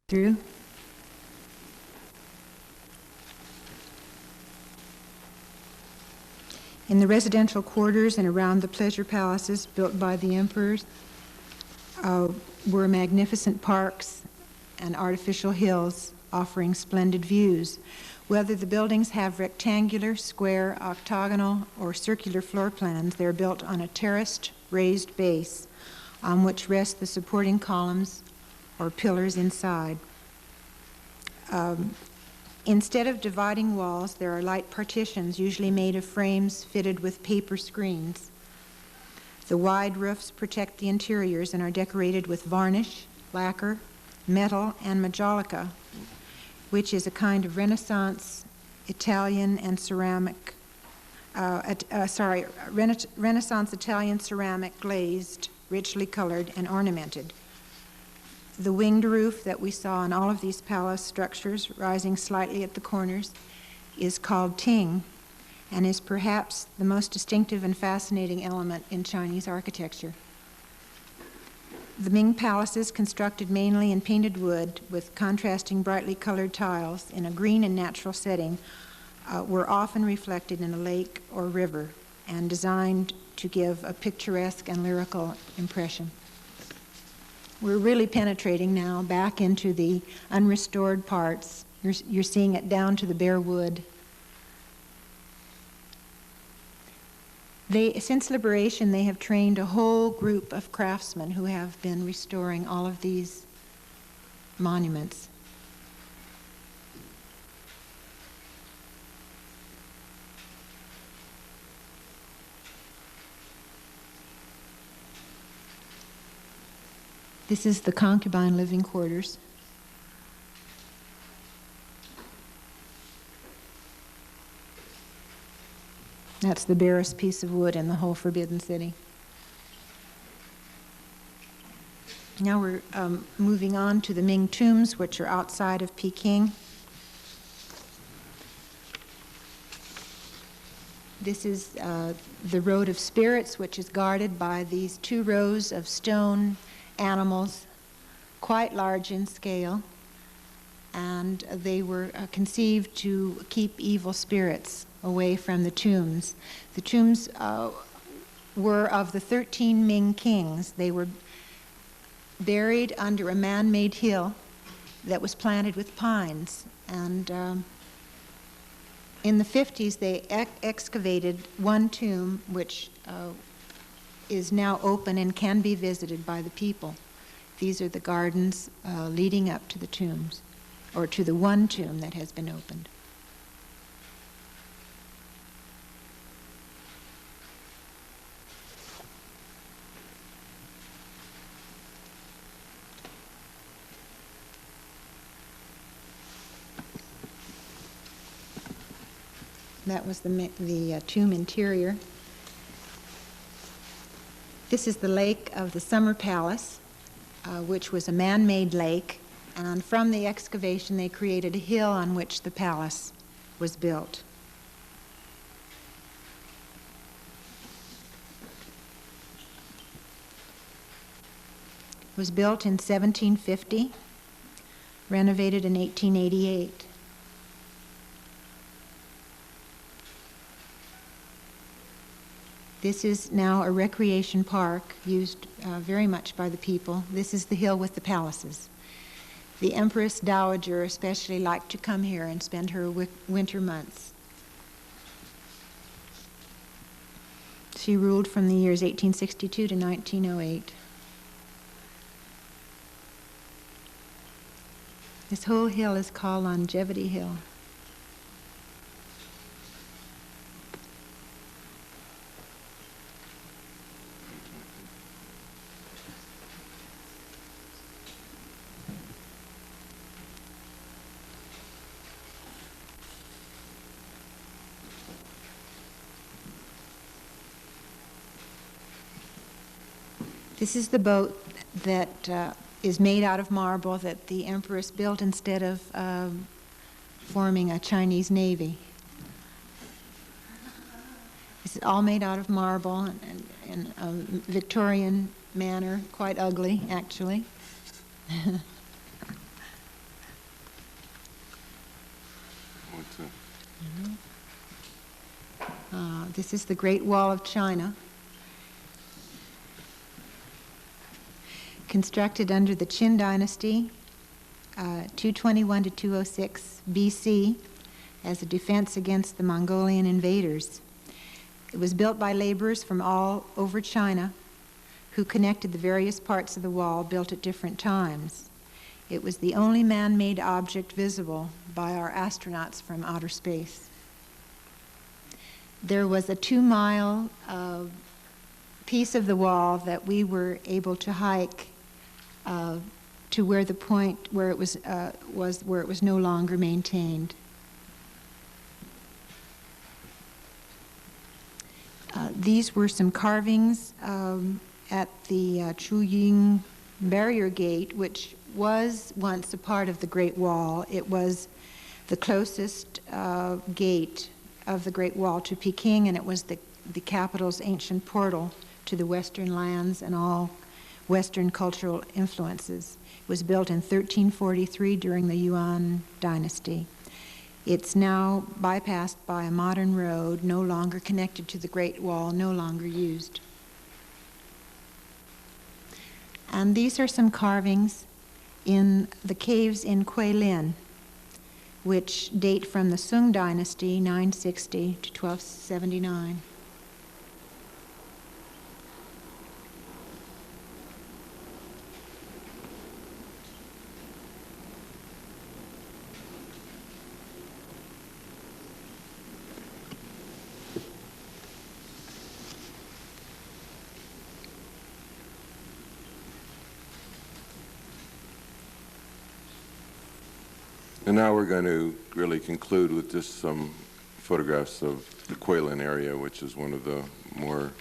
through. In the residential quarters and around the pleasure palaces built by the emperors were magnificent parks and artificial hills offering splendid views. Whether the buildings have rectangular, square, octagonal, or circular floor plans, they're built on a terraced, raised base on which rest the supporting columns or pillars inside. Instead of dividing walls, there are light partitions, usually made of frames fitted with paper screens. The wide roofs protect the interiors and are decorated with varnish, lacquer, metal, and majolica, which is a kind of Renaissance Italian and ceramic, Renaissance Italian ceramic glazed, richly colored, and ornamented. The winged roof that we saw in all of these palace structures, rising slightly at the corners, is called ting, and is perhaps the most distinctive and fascinating element in Chinese architecture. The Ming palaces, constructed mainly in painted wood with contrasting brightly colored tiles in a green and natural setting, were often reflected in a lake or river and designed to give a picturesque and lyrical impression. We're really penetrating now back into the unrestored parts. You're seeing it down to the bare wood. Since liberation, they have trained a whole group of craftsmen who have been restoring all of these monuments. This is the concubine living quarters. That's the barest piece of wood in the whole Forbidden City. Now we're moving on to the Ming tombs, which are outside of Peking. This is the Road of Spirits, which is guarded by these 2 rows of stone animals, quite large in scale, and they were conceived to keep evil spirits away from the tombs. The tombs were of the 13 Ming kings. They were buried under a man-made hill that was planted with pines, and in the 50s they excavated one tomb which is now open and can be visited by the people. These are the gardens leading up to the tombs, or to the one tomb that has been opened. That was the tomb interior. This is the lake of the Summer Palace, which was a man-made lake, and from the excavation they created a hill on which the palace was built. It was built in 1750, renovated in 1888. This is now a recreation park used very much by the people. This is the hill with the palaces. The Empress Dowager especially liked to come here and spend her winter months. She ruled from the years 1862 to 1908. This whole hill is called Longevity Hill. This is the boat that is made out of marble that the Empress built instead of forming a Chinese navy. This is all made out of marble and in a Victorian manner, quite ugly, actually. This is the Great Wall of China, constructed under the Qin Dynasty, 221 to 206 BC, as a defense against the Mongolian invaders. It was built by laborers from all over China who connected the various parts of the wall built at different times. It was the only man-made object visible by our astronauts from outer space. There was a 2-mile piece of the wall that we were able to hike to where the point where it was no longer maintained. These were some carvings at the Chuying barrier gate, which was once a part of the Great Wall. It was the closest gate of the Great Wall to Peking, and it was the capital's ancient portal to the Western lands and all Western cultural influences. It was built in 1343 during the Yuan dynasty. It's now bypassed by a modern road, no longer connected to the Great Wall, no longer used. And these are some carvings in the caves in Guilin, which date from the Sung Dynasty, 960 to 1279. And now we're going to really conclude with just some photographs of the Guilin area, which is one of the more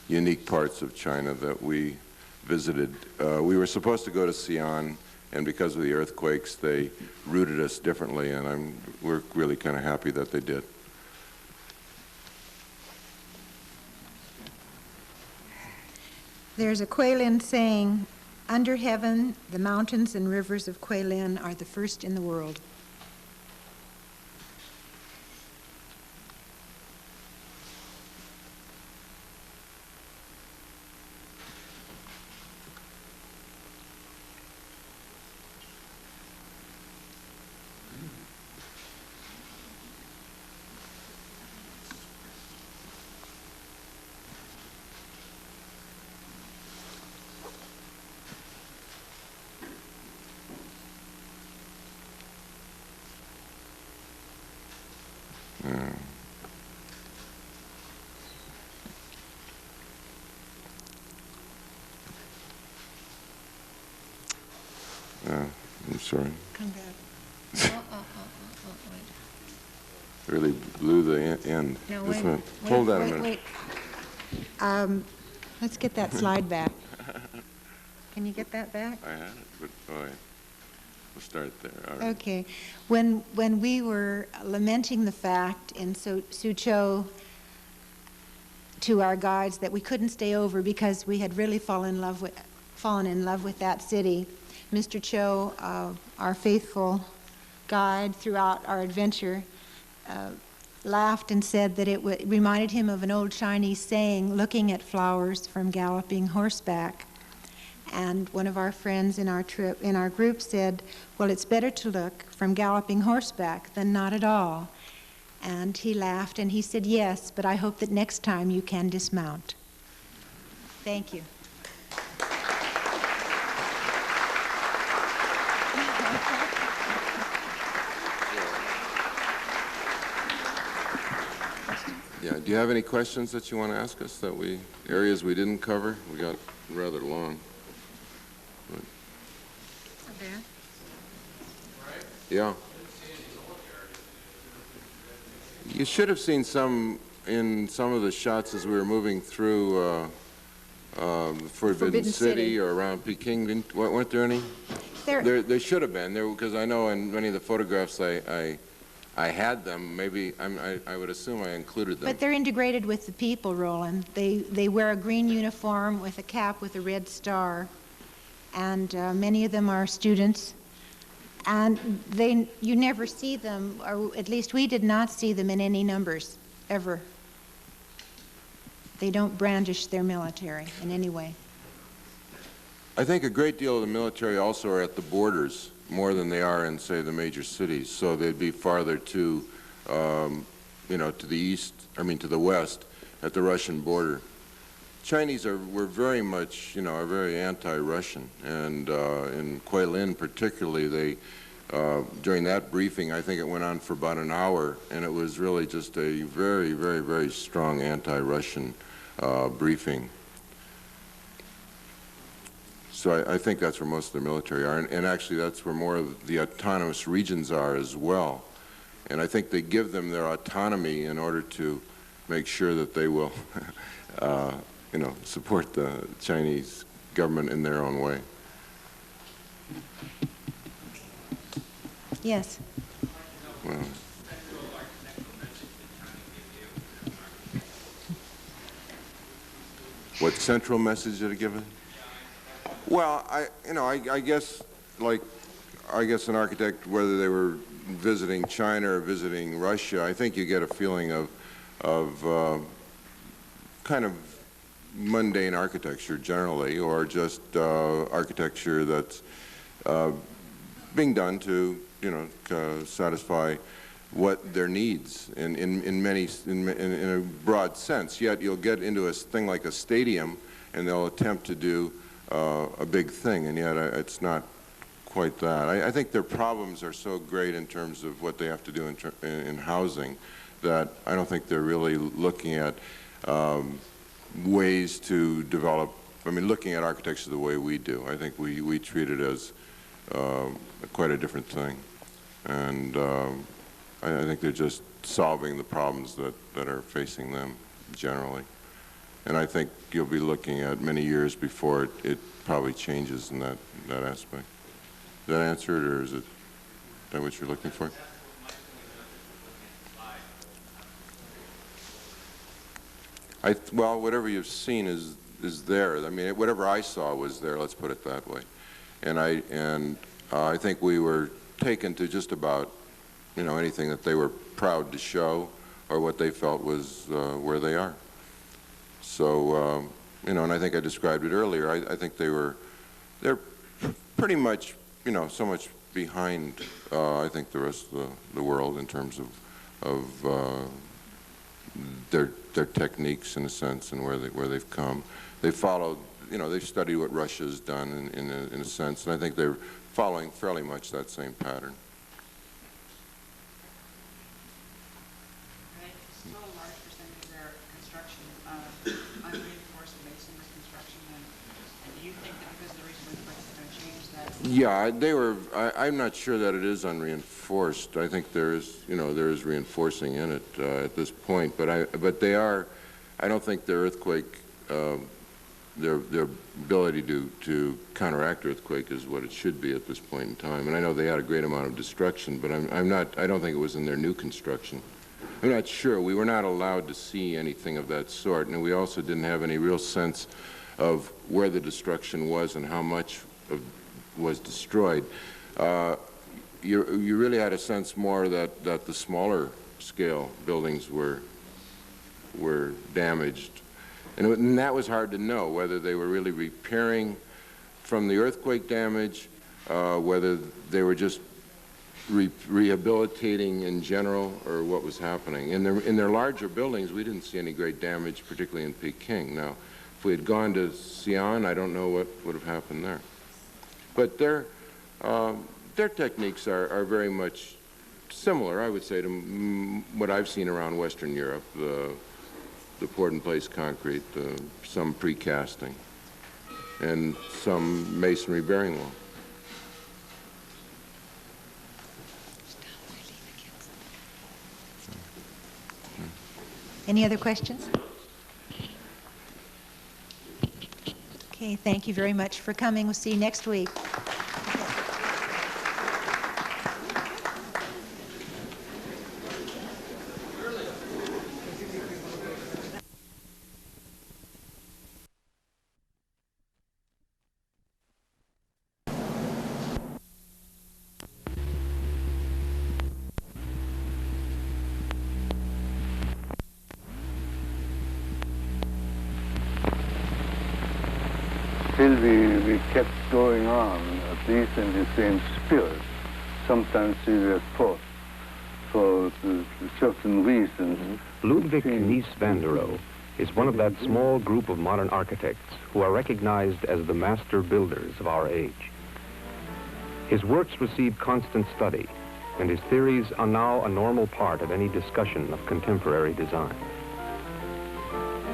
unique parts of China that we visited. We were supposed to go to Xi'an, and because of the earthquakes, they routed us differently, and we're really kind of happy that they did. There's a Guilin saying, "Under heaven, the mountains and rivers of Guilin are the first in the world." I'm sorry. Come back. Wait. Really blew the end. No, Just wait. Hold that a minute. Wait. Let's get that slide back. Can you get that back? I had it, but we'll start there. All right. Okay. When we were lamenting the fact in Suzhou to our guides that we couldn't stay over because we had really fallen in love with that city, Mr. Cho, our faithful guide throughout our adventure, laughed and said that it reminded him of an old Chinese saying, "Looking at flowers from galloping horseback." And one of our friends in our group said, "Well, it's better to look from galloping horseback than not at all." And he laughed and he said, "Yes, but I hope that next time you can dismount." Thank you. Yeah. Do you have any questions that you want to ask us areas we didn't cover? We got rather long. But, yeah. You should have seen some in some of the shots as we were moving through Forbidden City or around Peking. Weren't there any? There should have been. Because I know in many of the photographs I had them. Maybe I would assume I included them. But they're integrated with the people, Roland. They wear a green uniform with a cap with a red star, and many of them are students. And you never see them, or at least we did not see them in any numbers, ever. They don't brandish their military in any way. I think a great deal of the military also are at the borders, more than they are in, say, the major cities. So they'd be farther to, to the east, to the west, at the Russian border. Chinese were very much, are very anti-Russian, and in Guilin particularly, they, during that briefing, I think it went on for about an hour, and it was really just a very, very, very strong anti-Russian briefing. So I think that's where most of the military are, and actually that's where more of the autonomous regions are as well. And I think they give them their autonomy in order to make sure that they will, support the Chinese government in their own way. Yes. Well, what central message did it give it? Well, I guess an architect, whether they were visiting China or visiting Russia, I think you get a feeling of kind of mundane architecture generally, or just architecture that's being done to, satisfy what their needs in a broad sense. Yet you'll get into a thing like a stadium, and they'll attempt to do a big thing, and yet it's not quite that. I think their problems are so great in terms of what they have to do in housing that I don't think they're really looking at ways to develop, looking at architecture the way we do. I think we treat it as quite a different thing. And I think they're just solving the problems that are facing them generally. And I think you'll be looking at many years before it probably changes in that aspect. Did that answer it, or is that what you're looking for? Well, whatever you've seen is there. Whatever I saw was there. Let's put it that way. And I think we were taken to just about, anything that they were proud to show or what they felt was where they are. So, and I think I described it earlier. I think they're pretty much, so much behind, I think, the rest of the world in terms of their techniques, in a sense, and where they've come. They followed, they've studied what Russia's done in a sense, and I think they're following fairly much that same pattern. Still a large percentage of their construction unreinforced masonry construction, and do you think that because of the recent earthquakes it's going to change that? Yeah, I'm not sure that it is unreinforced. I think there is reinforcing in it at this point, but they are. I don't think their earthquake, their ability to counteract earthquake is what it should be at this point in time. And I know they had a great amount of destruction, but I don't think it was in their new construction. I'm not sure. We were not allowed to see anything of that sort, and we also didn't have any real sense of where the destruction was and how much was destroyed. You really had a sense more that the smaller scale buildings were damaged. And that was hard to know, whether they were really repairing from the earthquake damage, whether they were just rehabilitating in general, or what was happening. In their larger buildings, we didn't see any great damage, particularly in Peking. Now, if we had gone to Xi'an, I don't know what would have happened there. But their techniques are very much similar, I would say, to what I've seen around Western Europe. The poured-in-place concrete, some precasting, and some masonry bearing wall. Any other questions? Okay, thank you very much for coming. We'll see you next week. we kept going on, at least in the same spirit. Sometimes we were forced for certain reasons. Ludwig Mies van der Rohe is one of that small group of modern architects who are recognized as the master builders of our age. His works receive constant study, and his theories are now a normal part of any discussion of contemporary design.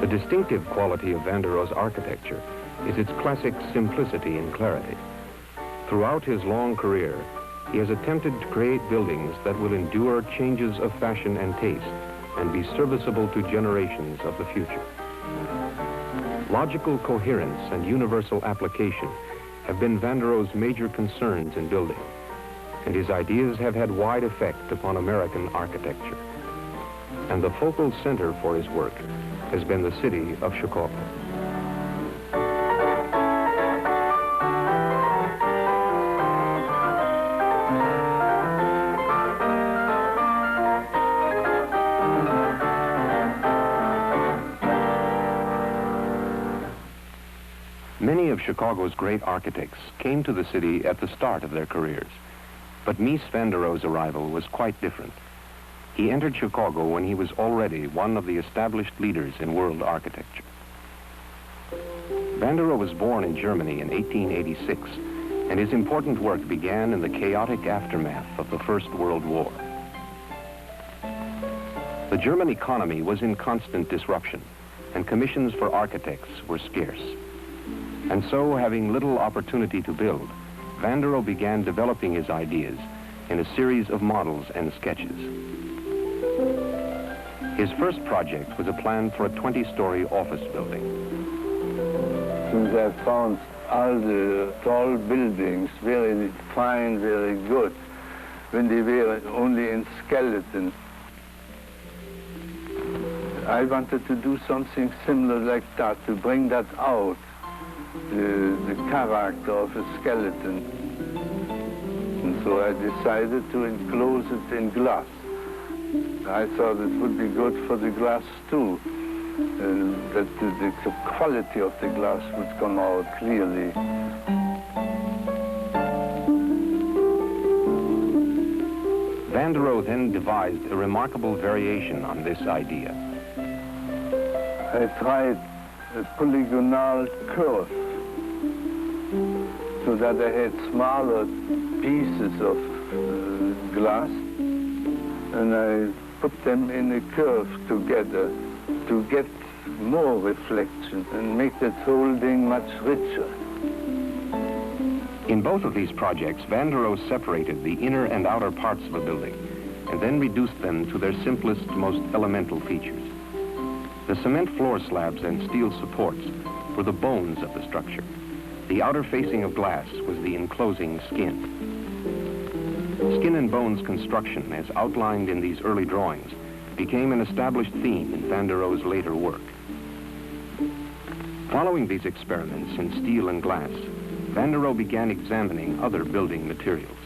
The distinctive quality of van der Rohe's architecture is its classic simplicity and clarity. Throughout his long career, he has attempted to create buildings that will endure changes of fashion and taste and be serviceable to generations of the future. Logical coherence and universal application have been van der Rohe's major concerns in building, and his ideas have had wide effect upon American architecture. And the focal center for his work has been the city of Chicago. Many of Chicago's great architects came to the city at the start of their careers, but Mies van der Rohe's arrival was quite different. He entered Chicago when he was already one of the established leaders in world architecture. Van der Rohe was born in Germany in 1886, and his important work began in the chaotic aftermath of the First World War. The German economy was in constant disruption, and commissions for architects were scarce. And so, having little opportunity to build, van der Rohe began developing his ideas in a series of models and sketches. His first project was a plan for a 20-story office building. Since I found all the tall buildings very fine, very good, when they were only in skeleton, I wanted to do something similar like that, to bring that out, the character of a skeleton. And so I decided to enclose it in glass. I thought it would be good for the glass too, that the quality of the glass would come out clearly. Van der Rohe then devised a remarkable variation on this idea. I tried a polygonal curve so that I had smaller pieces of glass, and I put them in a curve together to get more reflection and make that whole thing much richer. In both of these projects, van der Rohe separated the inner and outer parts of a building and then reduced them to their simplest, most elemental features. The cement floor slabs and steel supports were the bones of the structure. The outer facing of glass was the enclosing skin. Skin and bones construction, as outlined in these early drawings, became an established theme in van der Rohe's later work. Following these experiments in steel and glass, van der Rohe began examining other building materials.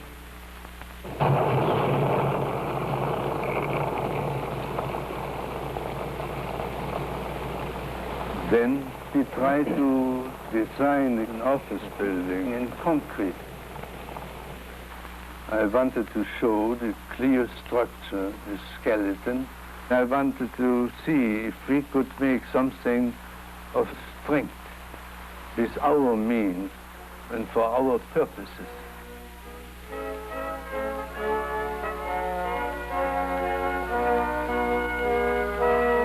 Then we tried to design an office building in concrete. I wanted to show the clear structure, the skeleton. I wanted to see if we could make something of strength with our means and for our purposes.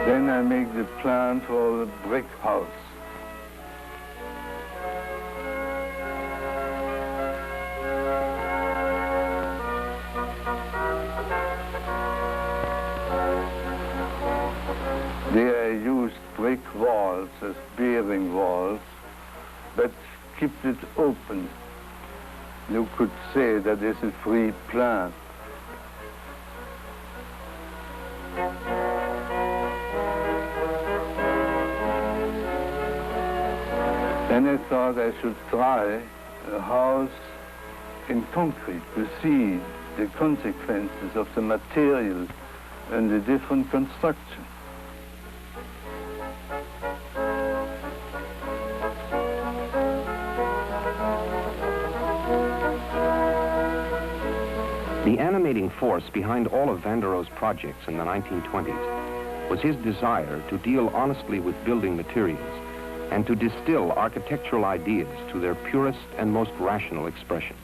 Then I make the plan for a brick house. There I used brick walls as bearing walls, but kept it open. You could say that it's a free plan. Then I thought I should try a house in concrete to see the consequences of the material and the different construction. The animating force behind all of Van der Rohe's projects in the 1920s was his desire to deal honestly with building materials and to distill architectural ideas to their purest and most rational expression.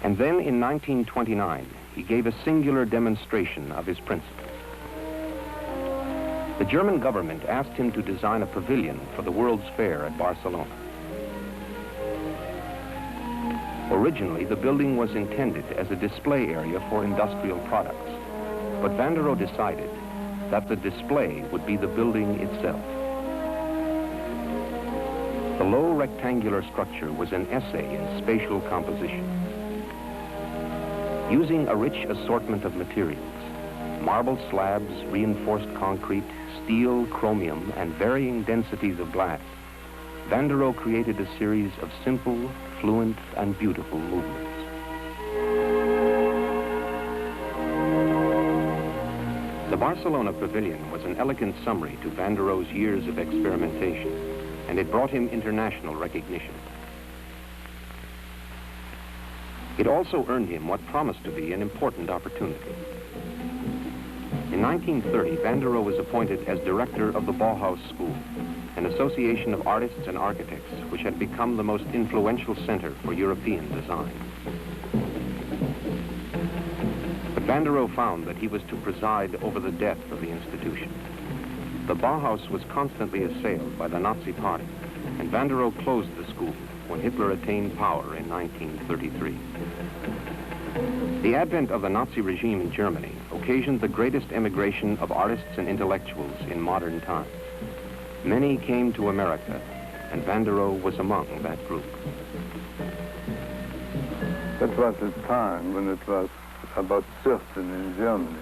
And then in 1929, he gave a singular demonstration of his principles. The German government asked him to design a pavilion for the World's Fair at Barcelona. Originally, the building was intended as a display area for industrial products, but Van der Rohe decided that the display would be the building itself. The low rectangular structure was an essay in spatial composition. Using a rich assortment of materials, marble slabs, reinforced concrete, steel, chromium, and varying densities of glass, Van der Rohe created a series of simple, fluent, and beautiful movements. The Barcelona Pavilion was an elegant summary to Van der Rohe's years of experimentation, and it brought him international recognition. It also earned him what promised to be an important opportunity. In 1930, Van der Rohe was appointed as director of the Bauhaus School, an association of artists and architects which had become the most influential center for European design. But Van der Rohe found that he was to preside over the death of the institution. The Bauhaus was constantly assailed by the Nazi Party, and Van der Rohe closed the school when Hitler attained power in 1933. The advent of the Nazi regime in Germany occasioned the greatest emigration of artists and intellectuals in modern times. Many came to America, and Van der Rohe was among that group. That was a time when it was about certain in Germany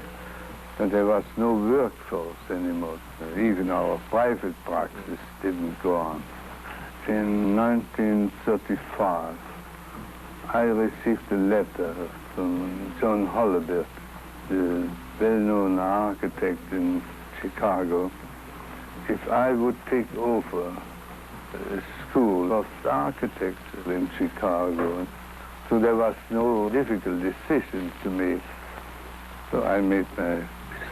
that there was no workforce anymore. Even our private practice didn't go on. In 1935, I received a letter from John Hollebert, the well-known architect in Chicago, if I would take over a school of architecture in Chicago. So there was no difficult decision to make. So I made my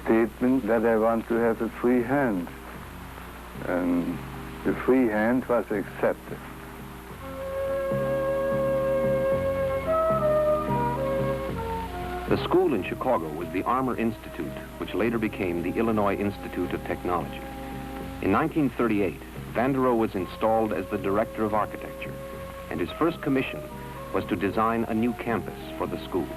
statement that I want to have a free hand. And the free hand was accepted. The school in Chicago was the Armour Institute, which later became the Illinois Institute of Technology. In 1938, Van der Rohe was installed as the director of architecture, and his first commission was to design a new campus for the school.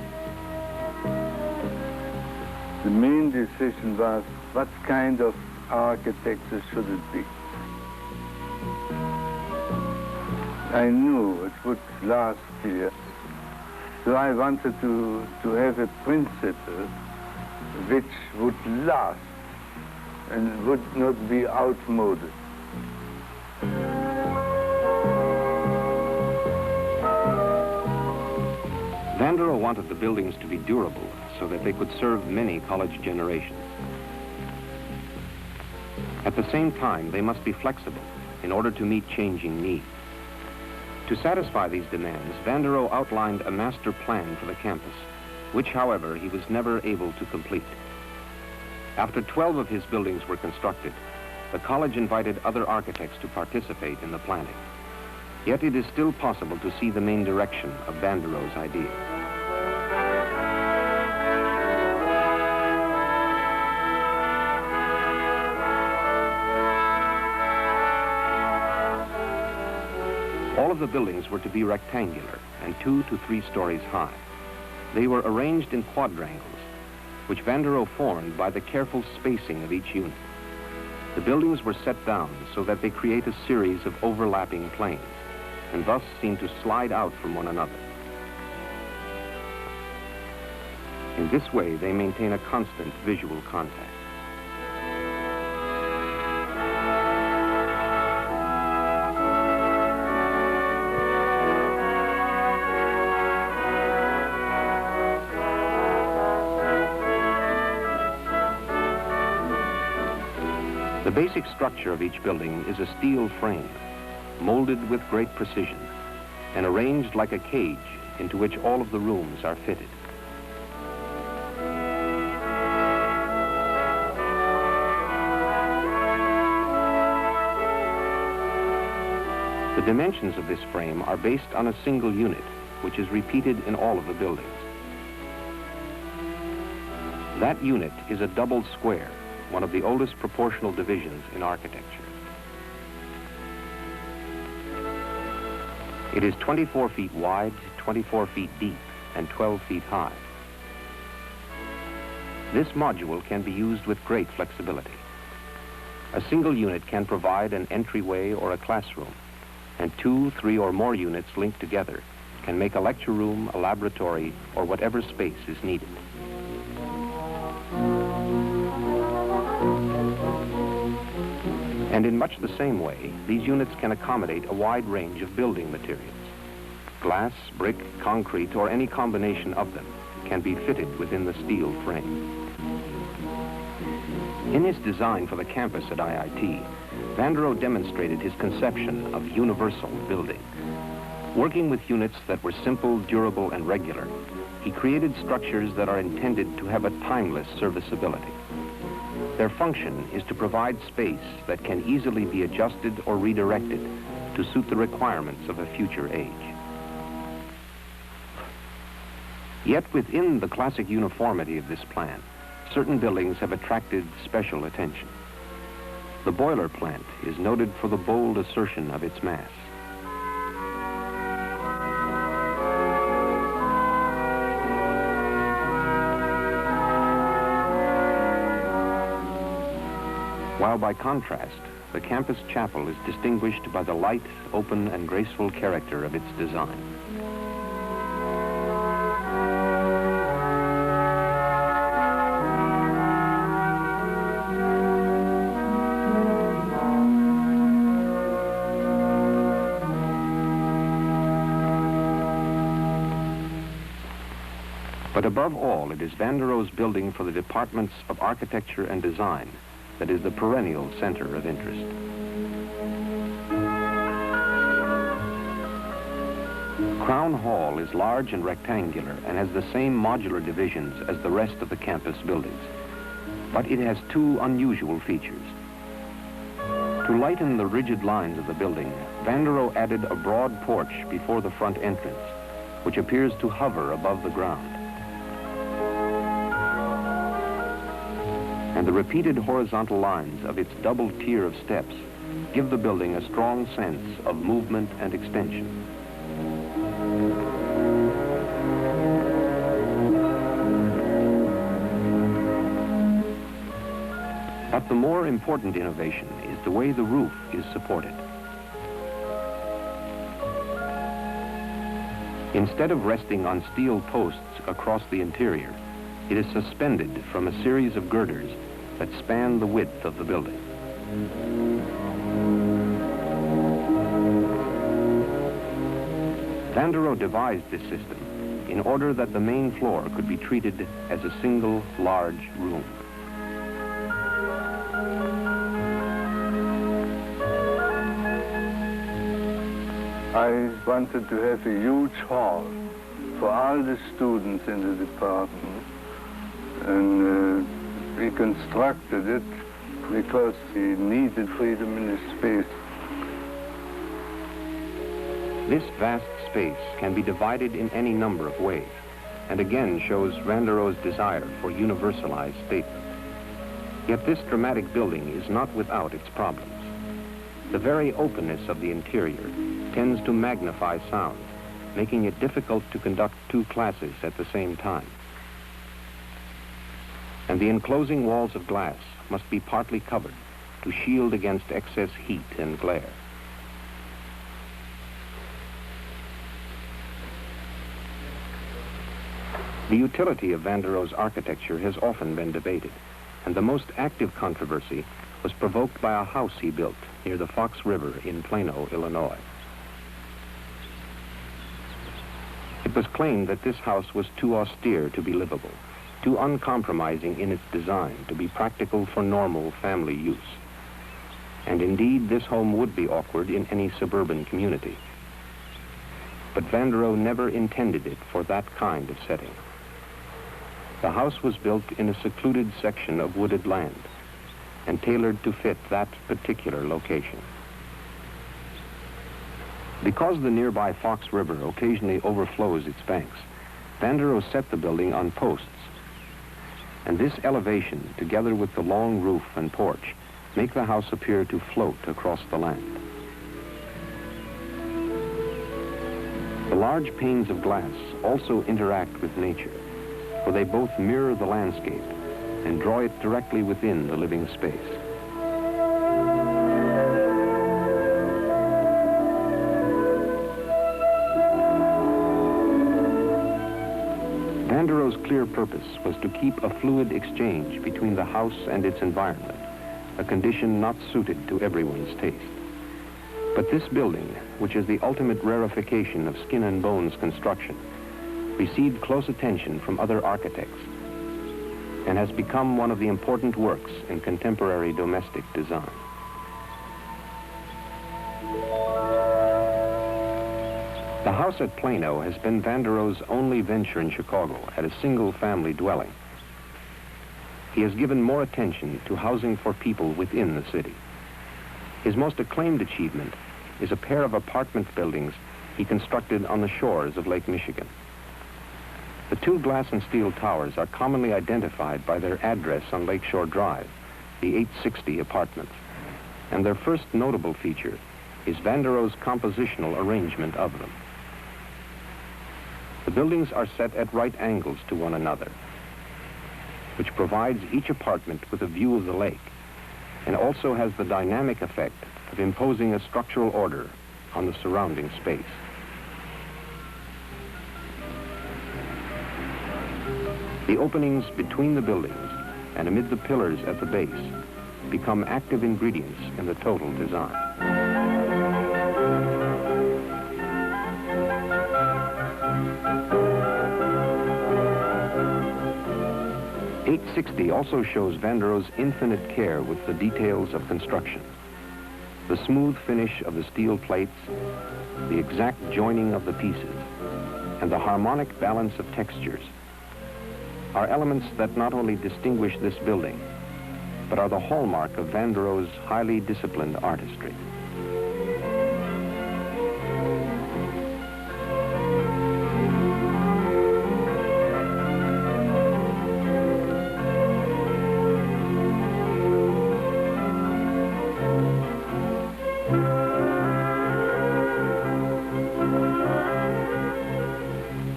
The main decision was what kind of architecture should it be. I knew it would last here, so I wanted to have a principle which would last and would not be outmoded. Van der Rohe wanted the buildings to be durable so that they could serve many college generations. At the same time, they must be flexible in order to meet changing needs. To satisfy these demands, Van der Rohe outlined a master plan for the campus, which, however, he was never able to complete. After 12 of his buildings were constructed, the college invited other architects to participate in the planning. Yet it is still possible to see the main direction of Van der Rohe's idea. All of the buildings were to be rectangular and 2 to 3 stories high. They were arranged in quadrangles, which Van der Rohe formed by the careful spacing of each unit. The buildings were set down so that they create a series of overlapping planes, and thus seem to slide out from one another. In this way, they maintain a constant visual contact. The basic structure of each building is a steel frame, molded with great precision, and arranged like a cage into which all of the rooms are fitted. The dimensions of this frame are based on a single unit, which is repeated in all of the buildings. That unit is a double square, one of the oldest proportional divisions in architecture. It is 24 feet wide, 24 feet deep, and 12 feet high. This module can be used with great flexibility. A single unit can provide an entryway or a classroom, and 2, 3, or more units linked together can make a lecture room, a laboratory, or whatever space is needed. And in much the same way, these units can accommodate a wide range of building materials. Glass, brick, concrete, or any combination of them can be fitted within the steel frame. In his design for the campus at IIT, Vanderohe demonstrated his conception of universal building. Working with units that were simple, durable, and regular, he created structures that are intended to have a timeless serviceability. Their function is to provide space that can easily be adjusted or redirected to suit the requirements of a future age. Yet within the classic uniformity of this plan, certain buildings have attracted special attention. The boiler plant is noted for the bold assertion of its mass. While by contrast, the campus chapel is distinguished by the light, open, and graceful character of its design. But above all, it is Vanderohe's building for the departments of architecture and design that is the perennial center of interest. Crown Hall is large and rectangular and has the same modular divisions as the rest of the campus buildings. But it has two unusual features. To lighten the rigid lines of the building, Vanderohe added a broad porch before the front entrance, which appears to hover above the ground. And the repeated horizontal lines of its double tier of steps give the building a strong sense of movement and extension. But the more important innovation is the way the roof is supported. Instead of resting on steel posts across the interior, it is suspended from a series of girders that span the width of the building. Vanderohe devised this system in order that the main floor could be treated as a single large room. I wanted to have a huge hall for all the students in the department, and we constructed it because he needed freedom in his space. This vast space can be divided in any number of ways, and again shows Vanderohe's desire for universalized statement. Yet this dramatic building is not without its problems. The very openness of the interior tends to magnify sound, making it difficult to conduct two classes at the same time. And the enclosing walls of glass must be partly covered to shield against excess heat and glare. The utility of Vanderohe's architecture has often been debated, and the most active controversy was provoked by a house he built near the Fox River in Plano, Illinois. It was claimed that this house was too austere to be livable, too uncompromising in its design to be practical for normal family use. And indeed, this home would be awkward in any suburban community. But Vanderohe never intended it for that kind of setting. The house was built in a secluded section of wooded land and tailored to fit that particular location. Because the nearby Fox River occasionally overflows its banks, Vanderohe set the building on posts. And this elevation, together with the long roof and porch, make the house appear to float across the land. The large panes of glass also interact with nature, for they both mirror the landscape and draw it directly within the living space. Vanderohe's clear purpose was to keep a fluid exchange between the house and its environment, a condition not suited to everyone's taste. But this building, which is the ultimate rarefication of skin and bones construction, received close attention from other architects and has become one of the important works in contemporary domestic design. The house at Plano has been Vanderohe's only venture in Chicago at a single-family dwelling. He has given more attention to housing for people within the city. His most acclaimed achievement is a pair of apartment buildings he constructed on the shores of Lake Michigan. The two glass and steel towers are commonly identified by their address on Lakeshore Drive, the 860 apartments, and their first notable feature is Vanderohe's compositional arrangement of them. The buildings are set at right angles to one another, which provides each apartment with a view of the lake, and also has the dynamic effect of imposing a structural order on the surrounding space. The openings between the buildings and amid the pillars at the base become active ingredients in the total design. .860 also shows Vanderohe's infinite care with the details of construction. The smooth finish of the steel plates, the exact joining of the pieces, and the harmonic balance of textures are elements that not only distinguish this building, but are the hallmark of Vanderohe's highly disciplined artistry.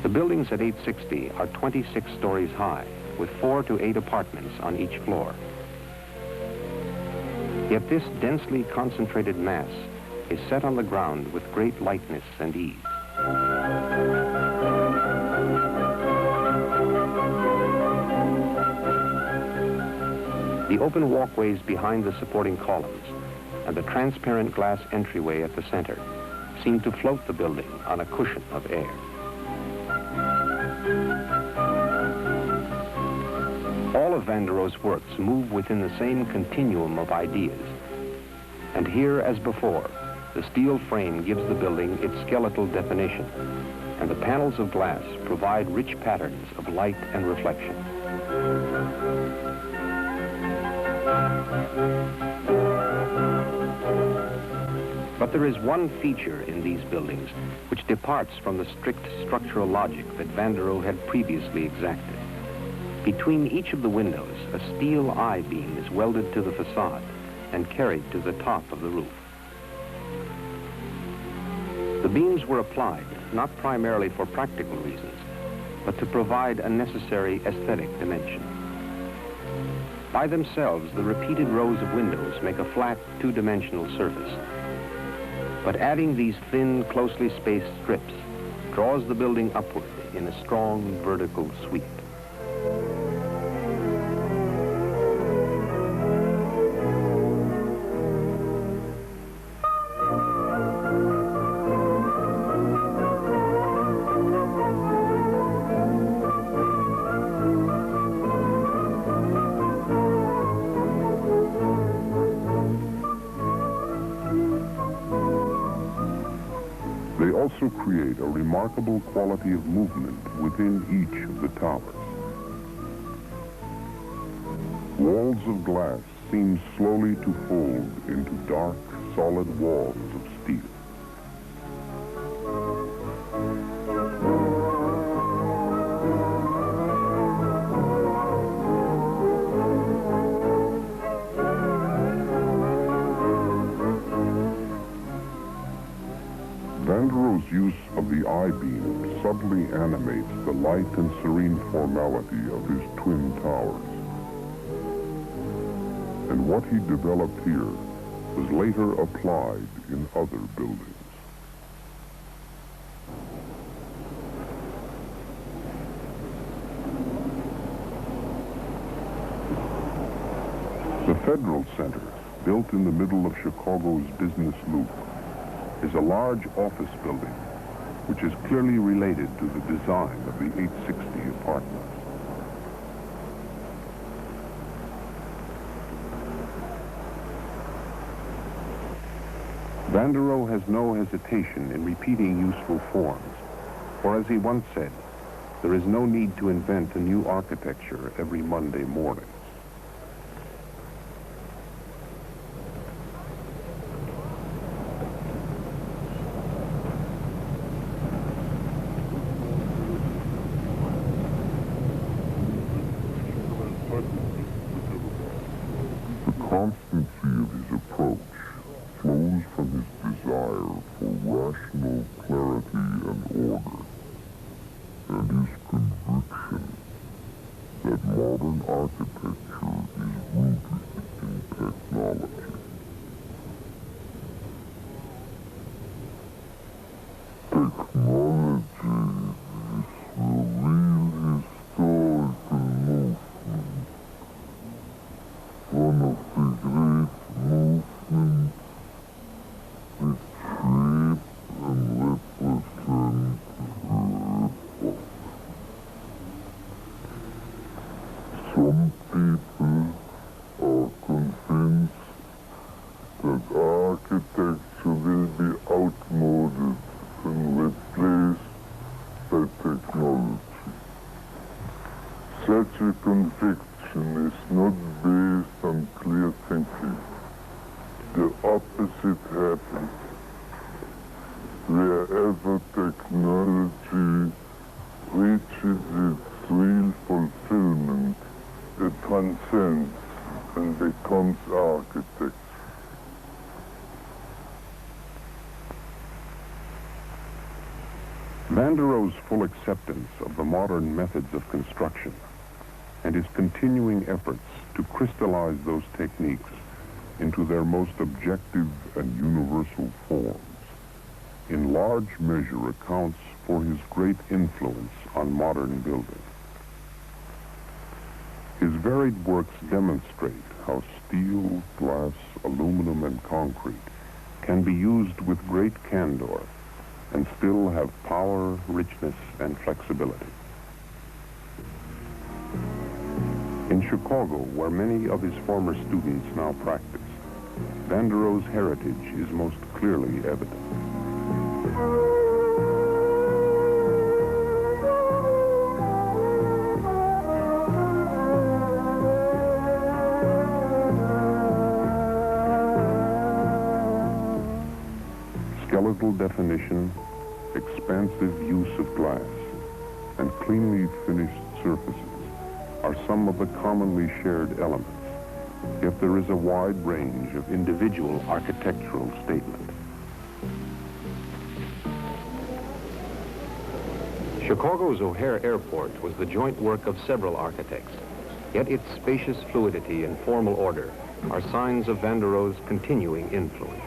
The buildings at 860 are 26 stories high, with 4 to 8 apartments on each floor. Yet this densely concentrated mass is set on the ground with great lightness and ease. The open walkways behind the supporting columns and the transparent glass entryway at the center seem to float the building on a cushion of air. All of Vanderohe's works move within the same continuum of ideas. And here, as before, the steel frame gives the building its skeletal definition, and the panels of glass provide rich patterns of light and reflection. But there is one feature in these buildings which departs from the strict structural logic that Vanderohe had previously exacted. Between each of the windows, a steel I-beam is welded to the facade and carried to the top of the roof. The beams were applied not primarily for practical reasons, but to provide a necessary aesthetic dimension. By themselves, the repeated rows of windows make a flat, two-dimensional surface. But adding these thin, closely spaced strips draws the building upward in a strong vertical sweep. They also create a remarkable quality of movement within each of the towers. Walls of glass seem slowly to fold into dark, solid walls of steel. subtly animates the light and serene formality of his twin towers. And what he developed here was later applied in other buildings. The Federal Center, built in the middle of Chicago's business loop, is a large office building which is clearly related to the design of the 860 apartments. Van der Rohe has no hesitation in repeating useful forms, for as he once said, there is no need to invent a new architecture every Monday morning. The constancy of his approach flows from his desire for rational clarity and order, and his conviction that modern architecture is rooted in technology. Technology is the real historical movement, one of the great movements which shape and represent the epoch. Some people are convinced that architecture will be outmoded and replaced by technology. Such a conviction is not based on clear thinking. The opposite happens. Wherever technology reaches its real fulfillment, it transcends and becomes architecture. Van der Rohe's full acceptance of the modern methods of construction and his continuing efforts to crystallize those techniques into their most objective and universal forms in large measure accounts for his great influence on modern building. His varied works demonstrate how steel, glass, aluminum, and concrete can be used with great candor and still have power, richness, and flexibility. In Chicago, where many of his former students now practice, Van der Rohe's heritage is most clearly evident. Skeletal definition, expansive use of glass, and cleanly finished surfaces are some of the commonly shared elements, yet there is a wide range of individual architectural statement. Chicago's O'Hare Airport was the joint work of several architects, yet its spacious fluidity and formal order are signs of Van der Rohe's continuing influence.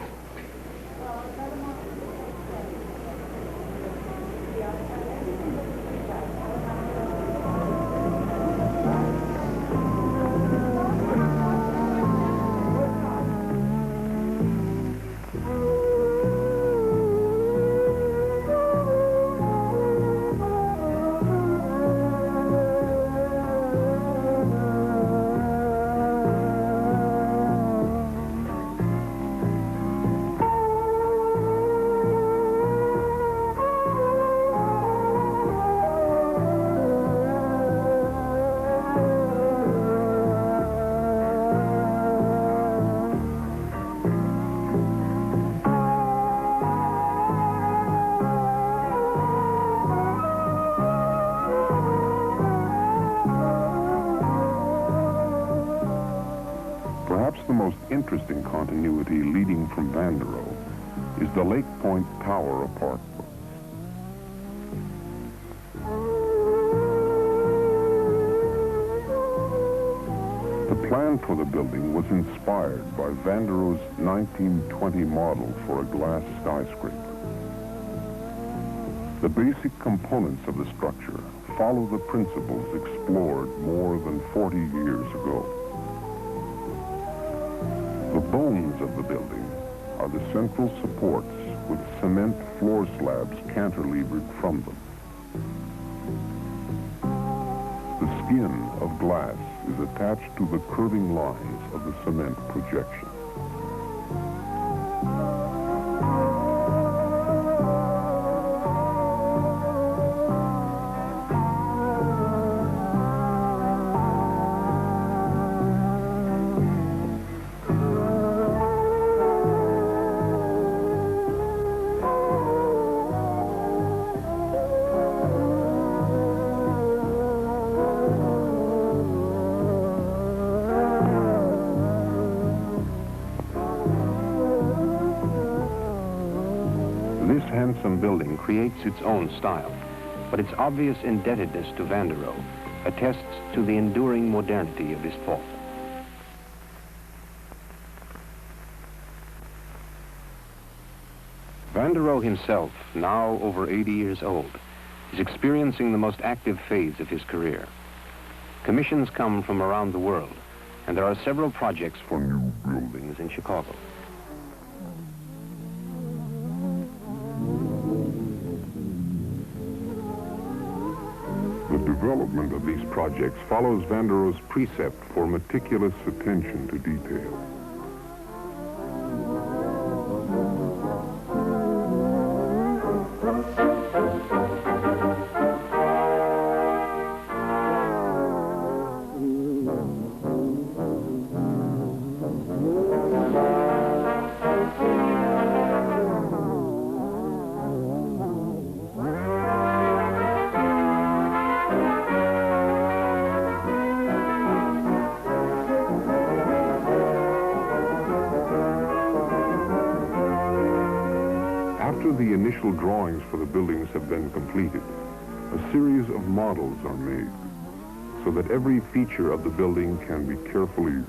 Perhaps the most interesting continuity leading from Van der Rohe is the Lake Point Tower apartments. plan for the building was inspired by Van der Rohe's 1920 model for a glass skyscraper. The basic components of the structure follow the principles explored more than 40 years ago. The bones of the building are the central supports with cement floor slabs cantilevered from them. The skin of glass is attached to the curving lines of the cement projection. This handsome building creates its own style, but its obvious indebtedness to Van der Rohe attests to the enduring modernity of his thought. Van der Rohe himself, now over 80 years old, is experiencing the most active phase of his career. Commissions come from around the world, and there are several projects for new buildings in Chicago. The development of these projects follows Van der Rohe's precept for meticulous attention to detail. After the initial drawings for the buildings have been completed, a series of models are made so that every feature of the building can be carefully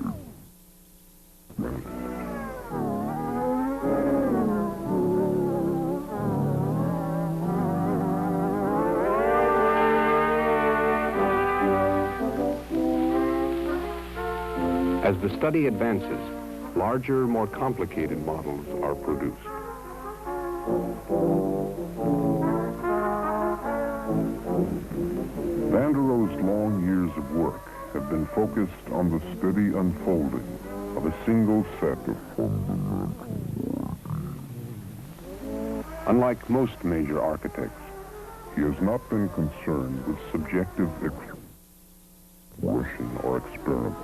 As the study advances, larger, more complicated models are produced. Van der Rohe's long years of work have been focused on the steady unfolding of a single set of fundamentals. Unlike most major architects, he has not been concerned with subjective exploration or experiment.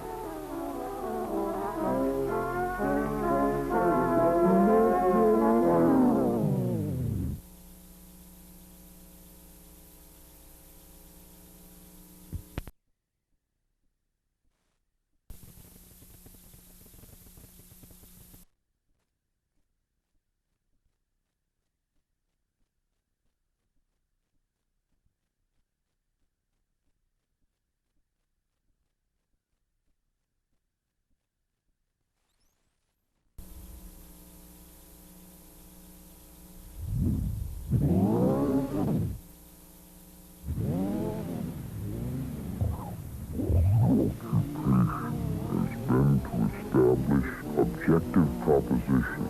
Objective proposition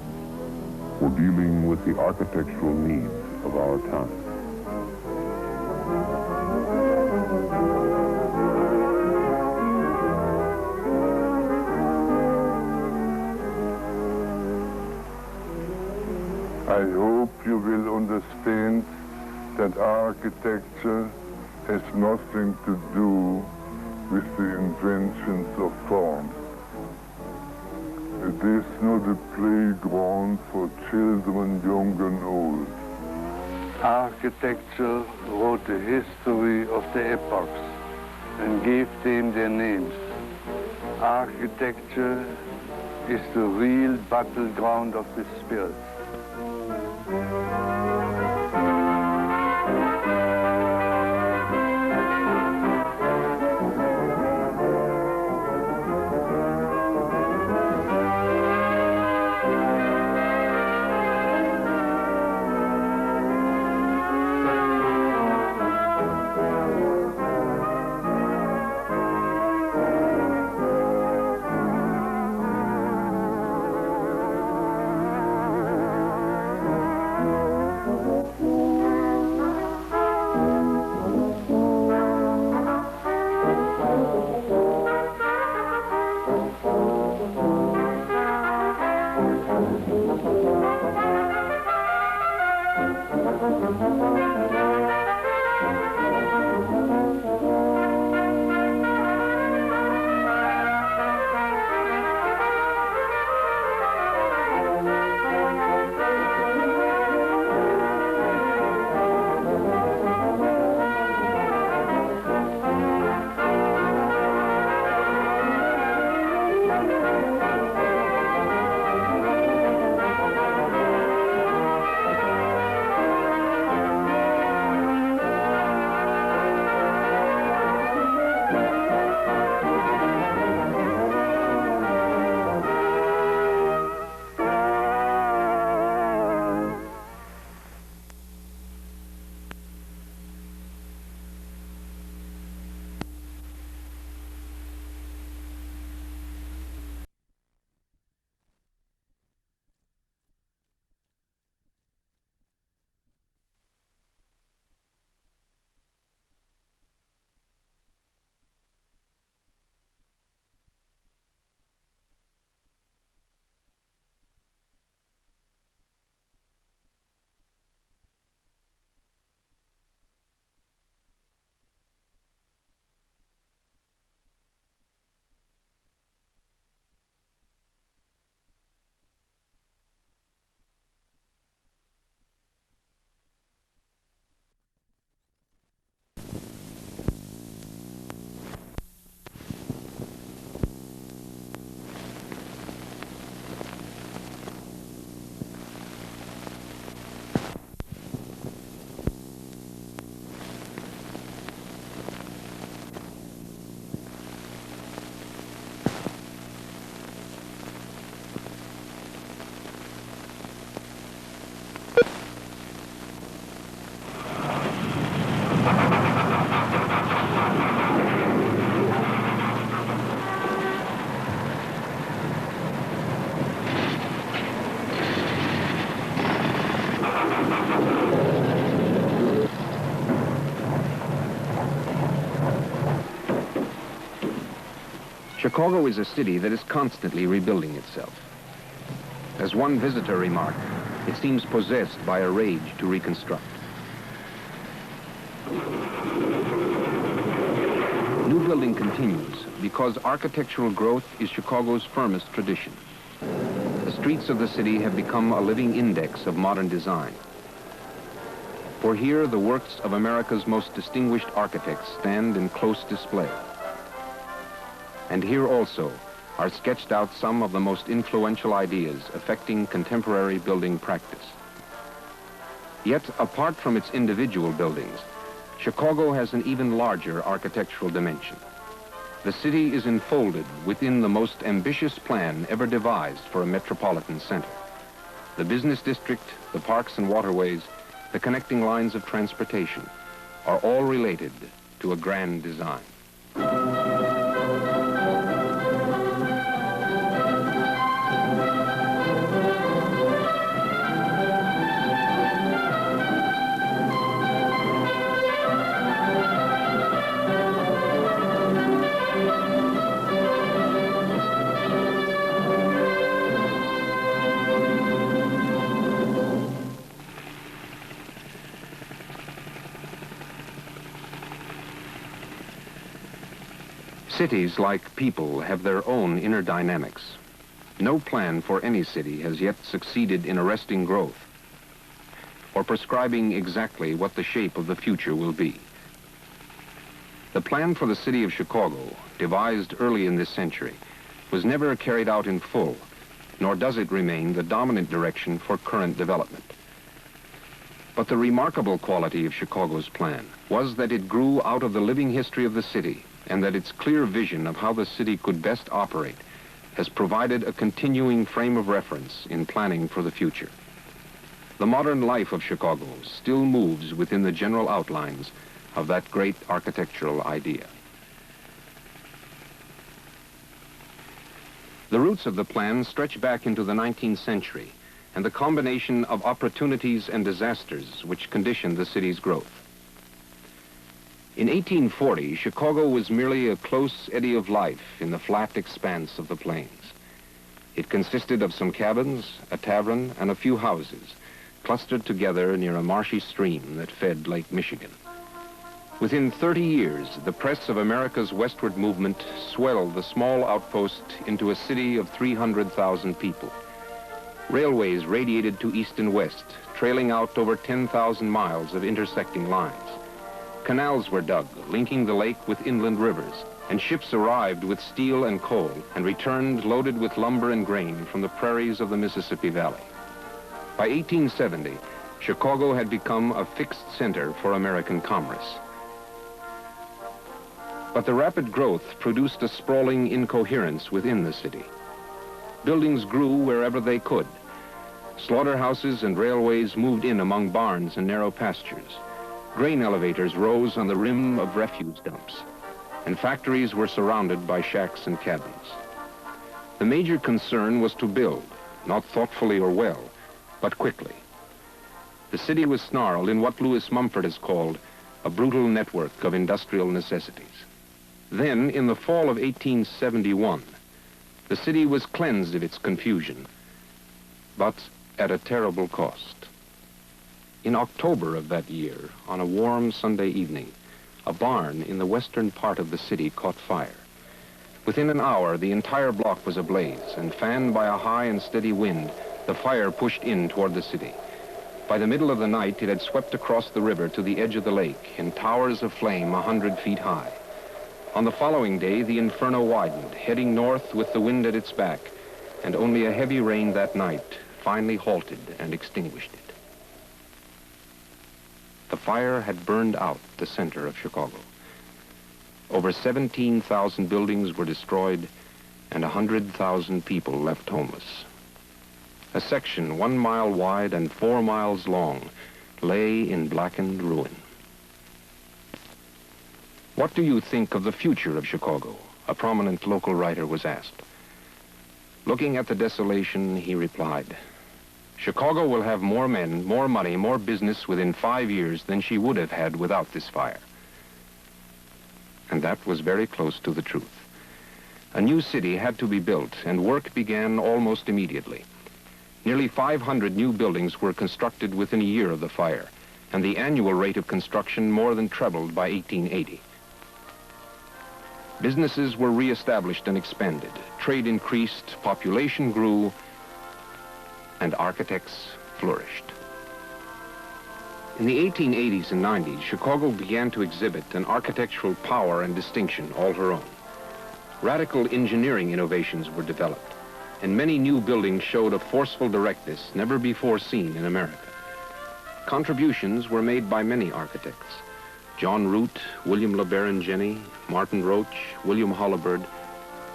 for dealing with the architectural needs of our time. I hope you will understand that architecture has nothing to do with the inventions of forms. It is not a playground for children, young and old. Architecture wrote the history of the epochs and gave them their names. Architecture is the real battleground of the spirit. Chicago is a city that is constantly rebuilding itself. As one visitor remarked, it seems possessed by a rage to reconstruct. New building continues because architectural growth is Chicago's firmest tradition. The streets of the city have become a living index of modern design. For here, the works of America's most distinguished architects stand in close display. And here also are sketched out some of the most influential ideas affecting contemporary building practice. Yet, apart from its individual buildings, Chicago has an even larger architectural dimension. The city is enfolded within the most ambitious plan ever devised for a metropolitan center. The business district, the parks and waterways, the connecting lines of transportation are all related to a grand design. Cities, like people, have their own inner dynamics. No plan for any city has yet succeeded in arresting growth or prescribing exactly what the shape of the future will be. The plan for the city of Chicago, devised early in this century, was never carried out in full, nor does it remain the dominant direction for current development. But the remarkable quality of Chicago's plan was that it grew out of the living history of the city, and that its clear vision of how the city could best operate has provided a continuing frame of reference in planning for the future. The modern life of Chicago still moves within the general outlines of that great architectural idea. The roots of the plan stretch back into the 19th century and the combination of opportunities and disasters which conditioned the city's growth. In 1840, Chicago was merely a close eddy of life in the flat expanse of the plains. It consisted of some cabins, a tavern, and a few houses, clustered together near a marshy stream that fed Lake Michigan. Within 30 years, the press of America's westward movement swelled the small outpost into a city of 300,000 people. Railways radiated to east and west, trailing out over 10,000 miles of intersecting lines. Canals were dug, linking the lake with inland rivers, and ships arrived with steel and coal and returned loaded with lumber and grain from the prairies of the Mississippi Valley. By 1870, Chicago had become a fixed center for American commerce. But the rapid growth produced a sprawling incoherence within the city. Buildings grew wherever they could. Slaughterhouses and railways moved in among barns and narrow pastures. Grain elevators rose on the rim of refuse dumps, and factories were surrounded by shacks and cabins. The major concern was to build, not thoughtfully or well, but quickly. The city was snarled in what Lewis Mumford has called a brutal network of industrial necessities. Then, in the fall of 1871, the city was cleansed of its confusion, but at a terrible cost. In October of that year, on a warm Sunday evening, a barn in the western part of the city caught fire. Within an hour, the entire block was ablaze, and fanned by a high and steady wind, the fire pushed in toward the city. By the middle of the night, it had swept across the river to the edge of the lake in towers of flame 100 feet high. On the following day, the inferno widened, heading north with the wind at its back, and only a heavy rain that night finally halted and extinguished it. The fire had burned out the center of Chicago. Over 17,000 buildings were destroyed and 100,000 people left homeless. A section 1 mile wide and 4 miles long lay in blackened ruin. What do you think of the future of Chicago? A prominent local writer was asked. Looking at the desolation, he replied, Chicago will have more men, more money, more business within 5 years than she would have had without this fire. And that was very close to the truth. A new city had to be built, and work began almost immediately. Nearly 500 new buildings were constructed within a year of the fire, and the annual rate of construction more than trebled by 1880. Businesses were reestablished and expanded. Trade increased, population grew, and architects flourished. In the 1880s and 90s, Chicago began to exhibit an architectural power and distinction all her own. Radical engineering innovations were developed, and many new buildings showed a forceful directness never before seen in America. Contributions were made by many architects: John Root, William LeBaron Jenney, Martin Roach, William Holabird,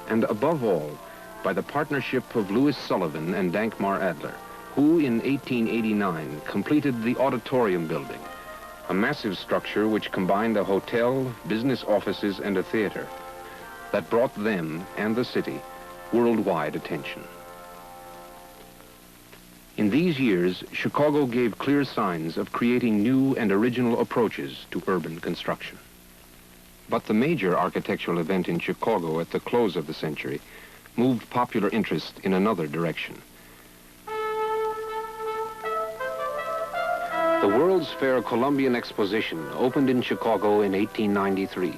and above all, by the partnership of Louis Sullivan and Dankmar Adler, who in 1889 completed the Auditorium Building, a massive structure which combined a hotel, business offices, and a theater that brought them and the city worldwide attention. In these years, Chicago gave clear signs of creating new and original approaches to urban construction. But the major architectural event in Chicago at the close of the century moved popular interest in another direction. The World's Fair Columbian Exposition opened in Chicago in 1893.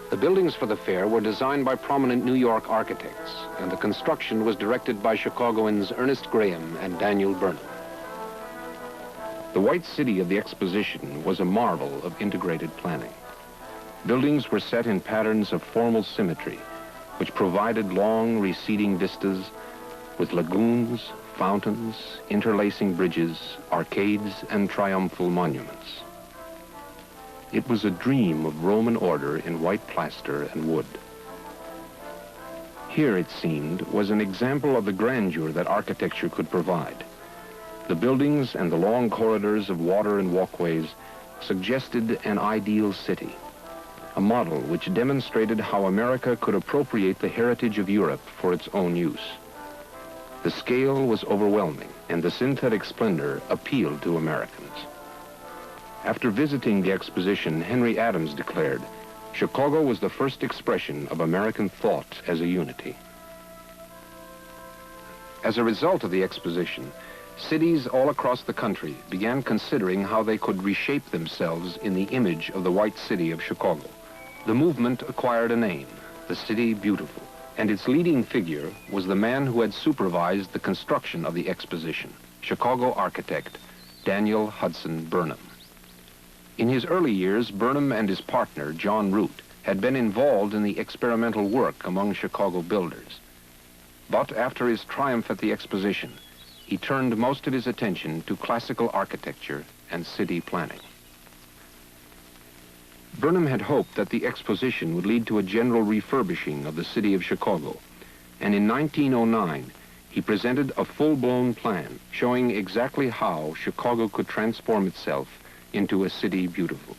The buildings for the fair were designed by prominent New York architects, and the construction was directed by Chicagoans Ernest Graham and Daniel Burnham. The White City of the exposition was a marvel of integrated planning. Buildings were set in patterns of formal symmetry, which provided long, receding vistas with lagoons, fountains, interlacing bridges, arcades, and triumphal monuments. It was a dream of Roman order in white plaster and wood. Here, it seemed, was an example of the grandeur that architecture could provide. The buildings and the long corridors of water and walkways suggested an ideal city, a model which demonstrated how America could appropriate the heritage of Europe for its own use. The scale was overwhelming, and the synthetic splendor appealed to Americans. After visiting the exposition, Henry Adams declared, "Chicago was the first expression of American thought as a unity." As a result of the exposition, cities all across the country began considering how they could reshape themselves in the image of the White City of Chicago. The movement acquired a name, the City Beautiful, and its leading figure was the man who had supervised the construction of the exposition, Chicago architect Daniel Hudson Burnham. In his early years, Burnham and his partner, John Root, had been involved in the experimental work among Chicago builders. But after his triumph at the exposition, he turned most of his attention to classical architecture and city planning. Burnham had hoped that the exposition would lead to a general refurbishing of the city of Chicago, and in 1909, he presented a full-blown plan showing exactly how Chicago could transform itself into a city beautiful.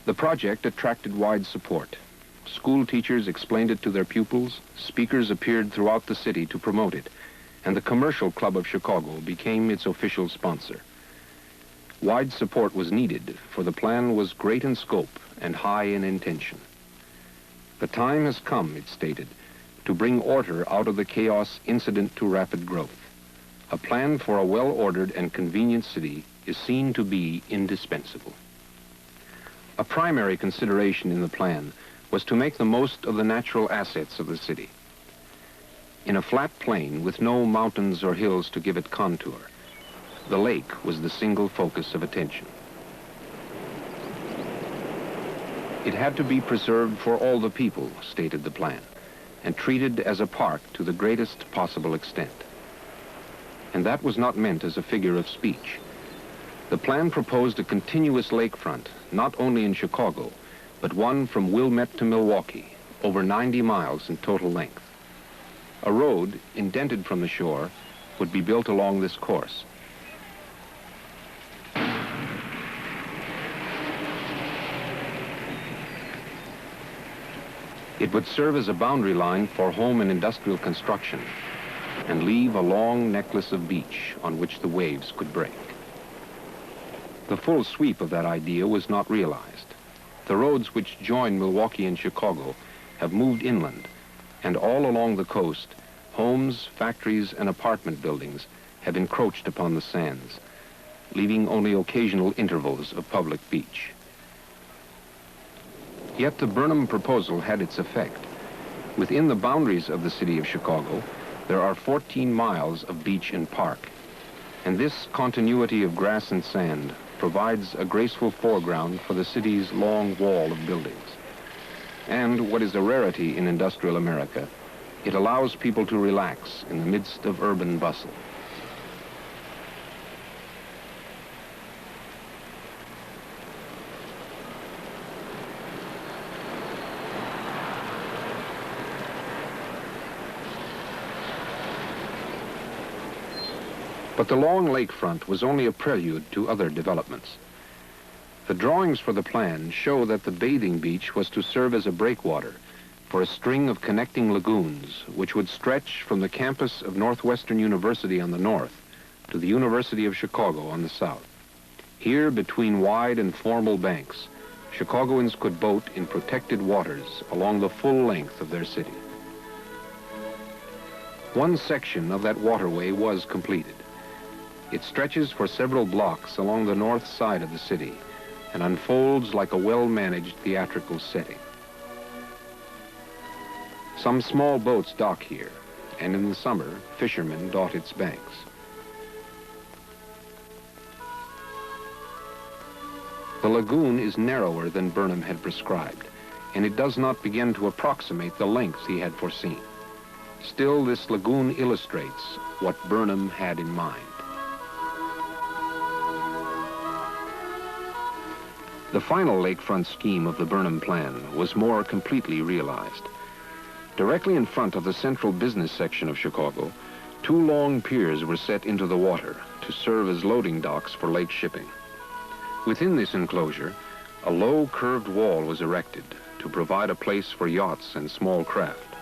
The project attracted wide support. School teachers explained it to their pupils, speakers appeared throughout the city to promote it, and the Commercial Club of Chicago became its official sponsor. Wide support was needed, for the plan was great in scope and high in intention. The time has come, it stated, to bring order out of the chaos incident to rapid growth. A plan for a well-ordered and convenient city is seen to be indispensable. A primary consideration in the plan was to make the most of the natural assets of the city. In a flat plain with no mountains or hills to give it contour, the lake was the single focus of attention. It had to be preserved for all the people, stated the plan, and treated as a park to the greatest possible extent. And that was not meant as a figure of speech. The plan proposed a continuous lakefront, not only in Chicago, but one from Wilmette to Milwaukee, over 90 miles in total length. A road, indented from the shore, would be built along this course. It would serve as a boundary line for home and industrial construction and leave a long necklace of beach on which the waves could break. The full sweep of that idea was not realized. the roads which join Milwaukee and Chicago have moved inland, and all along the coast, homes, factories, and apartment buildings have encroached upon the sands, leaving only occasional intervals of public beach. Yet the Burnham proposal had its effect. Within the boundaries of the city of Chicago, there are 14 miles of beach and park, and this continuity of grass and sand provides a graceful foreground for the city's long wall of buildings. And what is a rarity in industrial America, it allows people to relax in the midst of urban bustle. But the long lakefront was only a prelude to other developments. The drawings for the plan show that the bathing beach was to serve as a breakwater for a string of connecting lagoons which would stretch from the campus of Northwestern University on the north to the University of Chicago on the south. Here, between wide and formal banks, Chicagoans could boat in protected waters along the full length of their city. One section of that waterway was completed. It stretches for several blocks along the north side of the city and unfolds like a well-managed theatrical setting. Some small boats dock here, and in the summer, fishermen dot its banks. The lagoon is narrower than Burnham had prescribed, and it does not begin to approximate the length he had foreseen. Still, this lagoon illustrates what Burnham had in mind. The final lakefront scheme of the Burnham plan was more completely realized. Directly in front of the central business section of Chicago, 2 long piers were set into the water to serve as loading docks for lake shipping. Within this enclosure, a low curved wall was erected to provide a place for yachts and small craft.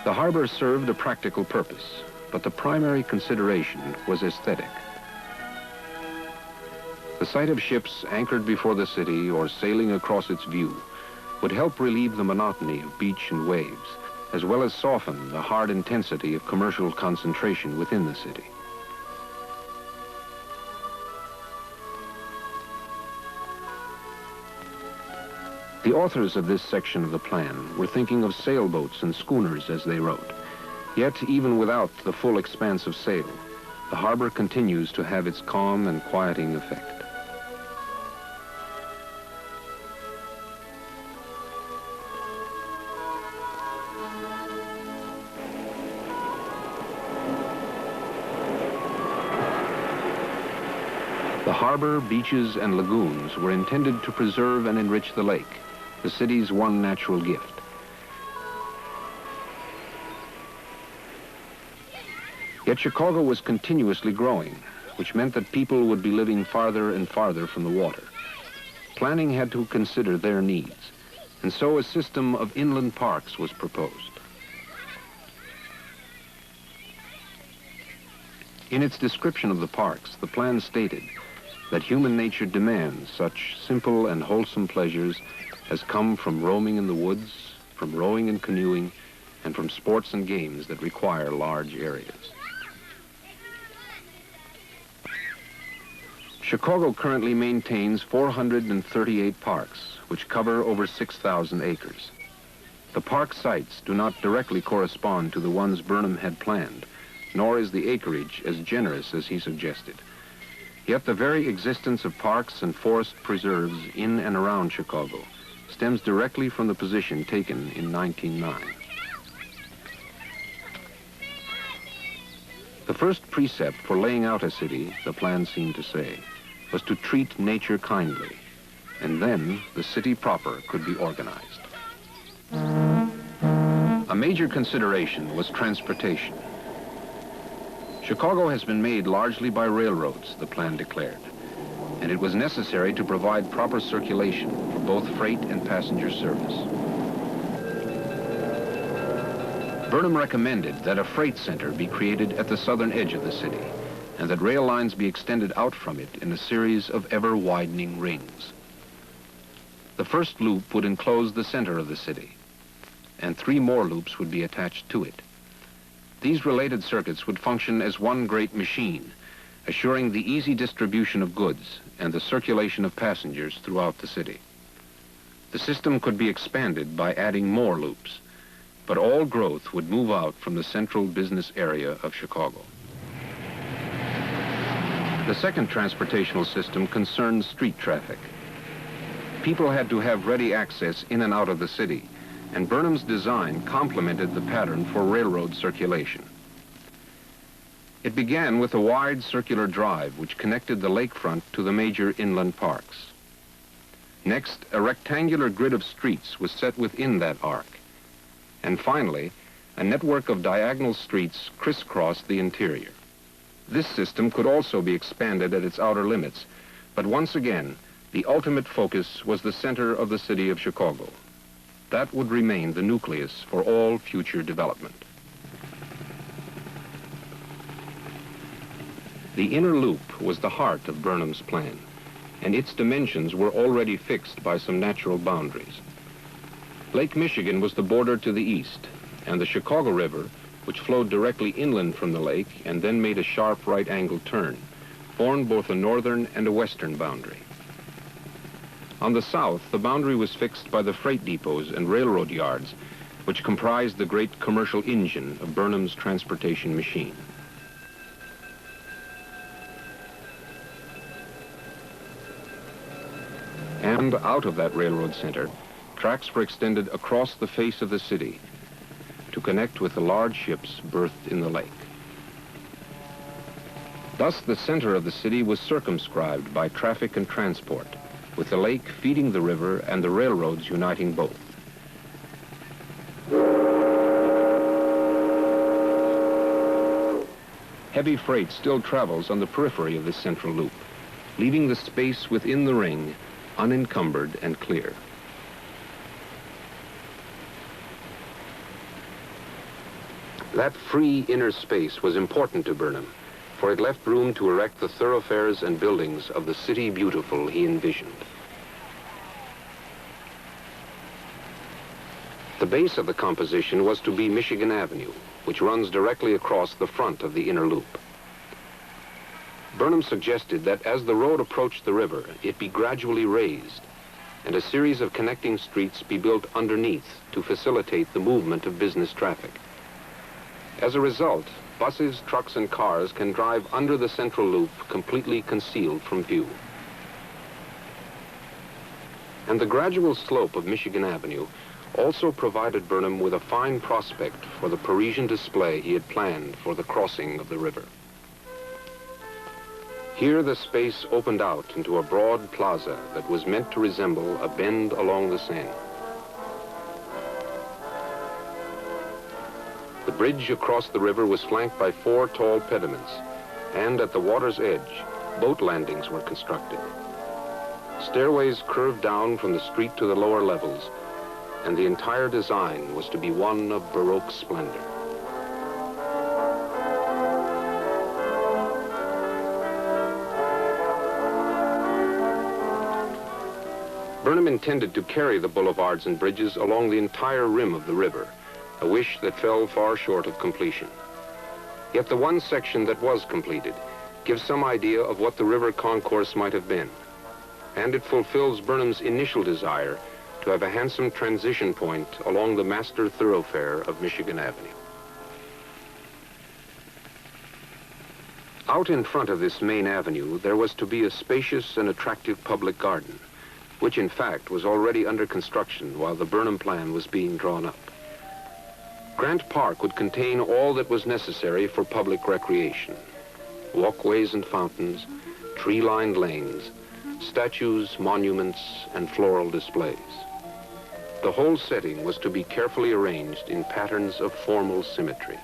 The harbor served a practical purpose, but the primary consideration was aesthetic. The sight of ships anchored before the city or sailing across its view would help relieve the monotony of beach and waves, as well as soften the hard intensity of commercial concentration within the city. The authors of this section of the plan were thinking of sailboats and schooners as they wrote. Yet, even without the full expanse of sail, the harbor continues to have its calm and quieting effect. The harbor, beaches, and lagoons were intended to preserve and enrich the lake, the city's one natural gift. Yet Chicago was continuously growing, which meant that people would be living farther and farther from the water. Planning had to consider their needs, and so a system of inland parks was proposed. In its description of the parks, the plan stated that human nature demands such simple and wholesome pleasures as come from roaming in the woods, from rowing and canoeing, and from sports and games that require large areas. Chicago currently maintains 438 parks, which cover over 6,000 acres. The park sites do not directly correspond to the ones Burnham had planned, nor is the acreage as generous as he suggested. Yet the very existence of parks and forest preserves in and around Chicago stems directly from the position taken in 1909. The first precept for laying out a city, the plan seemed to say, was to treat nature kindly, and then the city proper could be organized. A major consideration was transportation. Chicago has been made largely by railroads, the plan declared, and it was necessary to provide proper circulation for both freight and passenger service. Burnham recommended that a freight center be created at the southern edge of the city, and that rail lines be extended out from it in a series of ever-widening rings. The first loop would enclose the center of the city, and 3 more loops would be attached to it. These related circuits would function as one great machine, assuring the easy distribution of goods and the circulation of passengers throughout the city. The system could be expanded by adding more loops, but all growth would move out from the central business area of Chicago. The second transportational system concerns street traffic. People had to have ready access in and out of the city, and Burnham's design complemented the pattern for railroad circulation. It began with a wide circular drive which connected the lakefront to the major inland parks. Next, a rectangular grid of streets was set within that arc. And finally, a network of diagonal streets crisscrossed the interior. This system could also be expanded at its outer limits, but once again, the ultimate focus was the center of the city of Chicago. That would remain the nucleus for all future development. The inner loop was the heart of Burnham's plan, and its dimensions were already fixed by some natural boundaries. Lake Michigan was the border to the east, and the Chicago River, which flowed directly inland from the lake and then made a sharp right-angled turn, formed both a northern and a western boundary. On the south, the boundary was fixed by the freight depots and railroad yards, which comprised the great commercial engine of Burnham's transportation machine. And out of that railroad center, tracks were extended across the face of the city to connect with the large ships berthed in the lake. Thus, the center of the city was circumscribed by traffic and transport, with the lake feeding the river and the railroads uniting both. Heavy freight still travels on the periphery of this central loop, leaving the space within the ring unencumbered and clear. That free inner space was important to Burnham, for it left room to erect the thoroughfares and buildings of the city beautiful he envisioned. The base of the composition was to be Michigan Avenue, which runs directly across the front of the inner loop. Burnham suggested that as the road approached the river, it be gradually raised, and a series of connecting streets be built underneath to facilitate the movement of business traffic. As a result, buses, trucks, and cars can drive under the central loop completely concealed from view. And the gradual slope of Michigan Avenue also provided Burnham with a fine prospect for the Parisian display he had planned for the crossing of the river. Here the space opened out into a broad plaza that was meant to resemble a bend along the Seine. The bridge across the river was flanked by 4 tall pediments, and at the water's edge, boat landings were constructed. Stairways curved down from the street to the lower levels, and the entire design was to be one of Baroque splendor. Burnham intended to carry the boulevards and bridges along the entire rim of the river, a wish that fell far short of completion. Yet the one section that was completed gives some idea of what the river concourse might have been, and it fulfills Burnham's initial desire to have a handsome transition point along the master thoroughfare of Michigan Avenue. Out in front of this main avenue, there was to be a spacious and attractive public garden, which in fact was already under construction while the Burnham plan was being drawn up. Grant Park would contain all that was necessary for public recreation: walkways and fountains, tree-lined lanes, statues, monuments, and floral displays. The whole setting was to be carefully arranged in patterns of formal symmetry.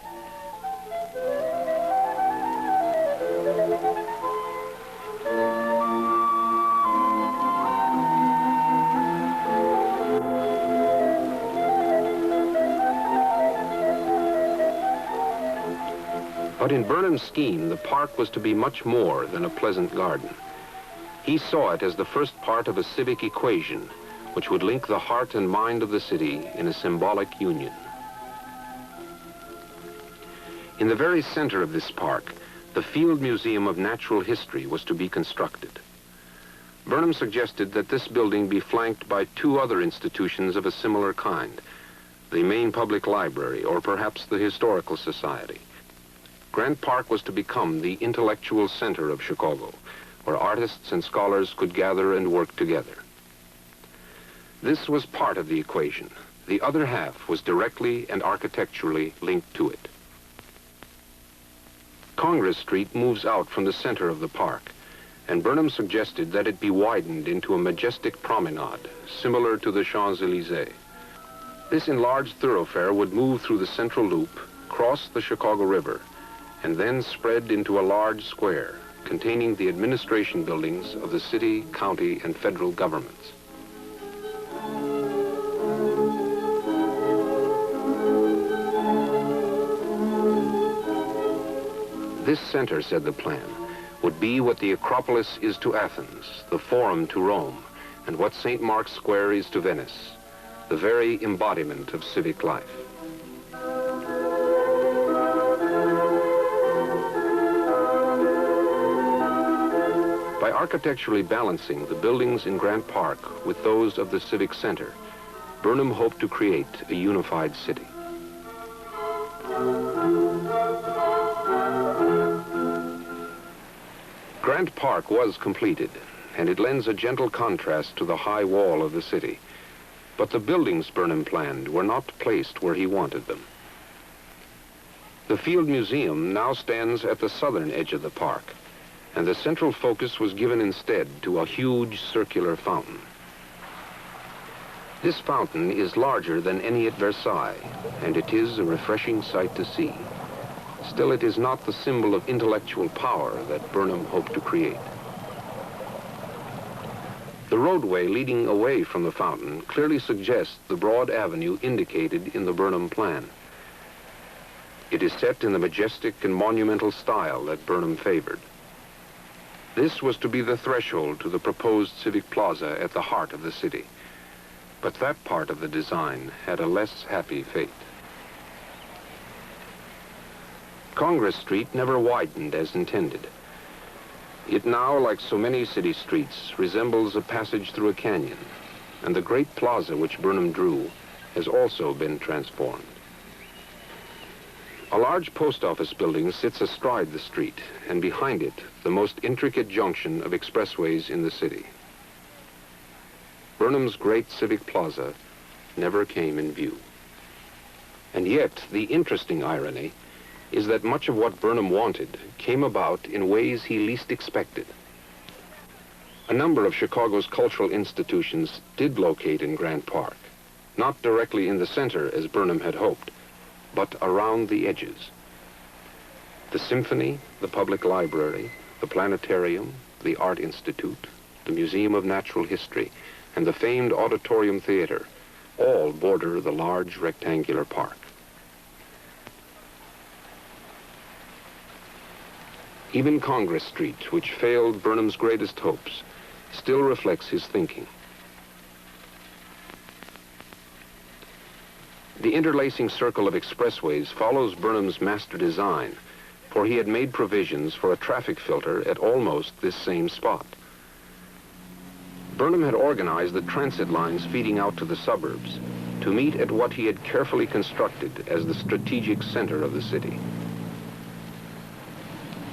But in Burnham's scheme, the park was to be much more than a pleasant garden. He saw it as the first part of a civic equation, which would link the heart and mind of the city in a symbolic union. In the very center of this park, the Field Museum of Natural History was to be constructed. Burnham suggested that this building be flanked by two other institutions of a similar kind, the main public library, or perhaps the Historical Society. Grant Park was to become the intellectual center of Chicago, where artists and scholars could gather and work together. This was part of the equation. The other half was directly and architecturally linked to it. Congress Street moves out from the center of the park, and Burnham suggested that it be widened into a majestic promenade, similar to the Champs-Élysées. This enlarged thoroughfare would move through the central loop, cross the Chicago River, and then spread into a large square containing the administration buildings of the city, county, and federal governments. This center, said the plan, would be what the Acropolis is to Athens, the Forum to Rome, and what St. Mark's Square is to Venice, the very embodiment of civic life. By architecturally balancing the buildings in Grant Park with those of the Civic Center, Burnham hoped to create a unified city. Grant Park was completed, and it lends a gentle contrast to the high wall of the city. But the buildings Burnham planned were not placed where he wanted them. The Field Museum now stands at the southern edge of the park, and the central focus was given instead to a huge circular fountain. This fountain is larger than any at Versailles, and it is a refreshing sight to see. Still, it is not the symbol of intellectual power that Burnham hoped to create. The roadway leading away from the fountain clearly suggests the broad avenue indicated in the Burnham plan. It is set in the majestic and monumental style that Burnham favored. This was to be the threshold to the proposed civic plaza at the heart of the city. But that part of the design had a less happy fate. Congress Street never widened as intended. It now, like so many city streets, resembles a passage through a canyon, and the great plaza which Burnham drew has also been transformed. A large post office building sits astride the street, and behind it, the most intricate junction of expressways in the city. Burnham's great civic plaza never came in view. And yet, the interesting irony is that much of what Burnham wanted came about in ways he least expected. A number of Chicago's cultural institutions did locate in Grant Park, not directly in the center as Burnham had hoped, but around the edges. The Symphony, the Public Library, the Planetarium, the Art Institute, the Museum of Natural History, and the famed Auditorium Theater all border the large rectangular park. Even Congress Street, which failed Burnham's greatest hopes, still reflects his thinking. The interlacing circle of expressways follows Burnham's master design, for he had made provisions for a traffic filter at almost this same spot. Burnham had organized the transit lines feeding out to the suburbs to meet at what he had carefully constructed as the strategic center of the city.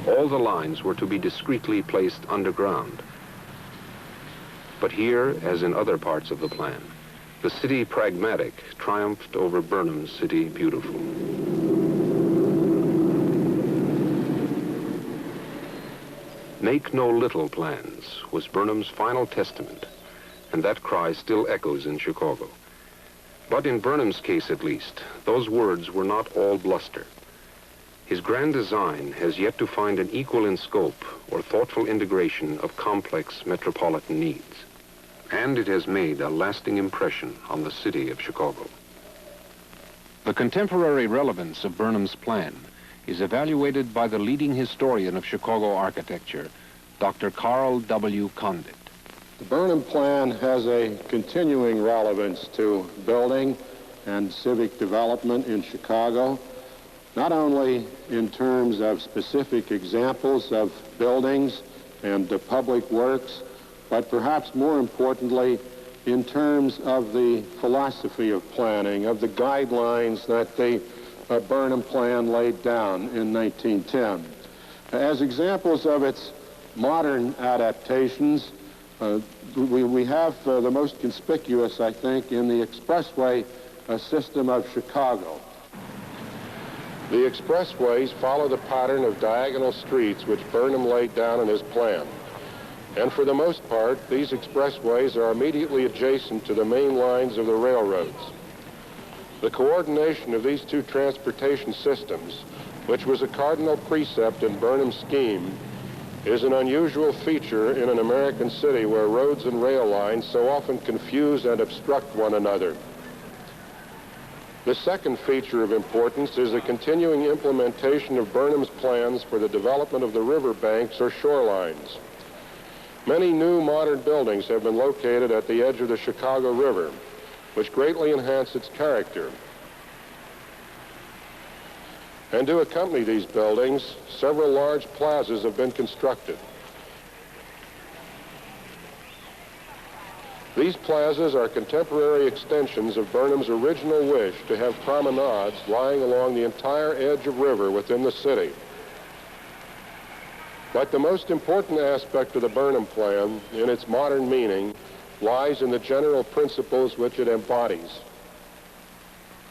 All the lines were to be discreetly placed underground. But here, as in other parts of the plan, the city pragmatic triumphed over Burnham's city beautiful. Make no little plans was Burnham's final testament, and that cry still echoes in Chicago. But in Burnham's case, at least, those words were not all bluster. His grand design has yet to find an equal in scope or thoughtful integration of complex metropolitan needs. And it has made a lasting impression on the city of Chicago. The contemporary relevance of Burnham's plan is evaluated by the leading historian of Chicago architecture, Dr. Carl W. Condit. The Burnham Plan has a continuing relevance to building and civic development in Chicago, not only in terms of specific examples of buildings and public works, but perhaps more importantly, in terms of the philosophy of planning, of the guidelines that the Burnham Plan laid down in 1910. As examples of its modern adaptations, we have the most conspicuous, I think, in the expressway system of Chicago. The expressways follow the pattern of diagonal streets which Burnham laid down in his plan. And for the most part, these expressways are immediately adjacent to the main lines of the railroads. The coordination of these two transportation systems, which was a cardinal precept in Burnham's scheme, is an unusual feature in an American city where roads and rail lines so often confuse and obstruct one another. The second feature of importance is the continuing implementation of Burnham's plans for the development of the riverbanks or shorelines. Many new modern buildings have been located at the edge of the Chicago River, which greatly enhance its character. And to accompany these buildings, several large plazas have been constructed. These plazas are contemporary extensions of Burnham's original wish to have promenades lying along the entire edge of river within the city. But the most important aspect of the Burnham Plan, in its modern meaning, lies in the general principles which it embodies.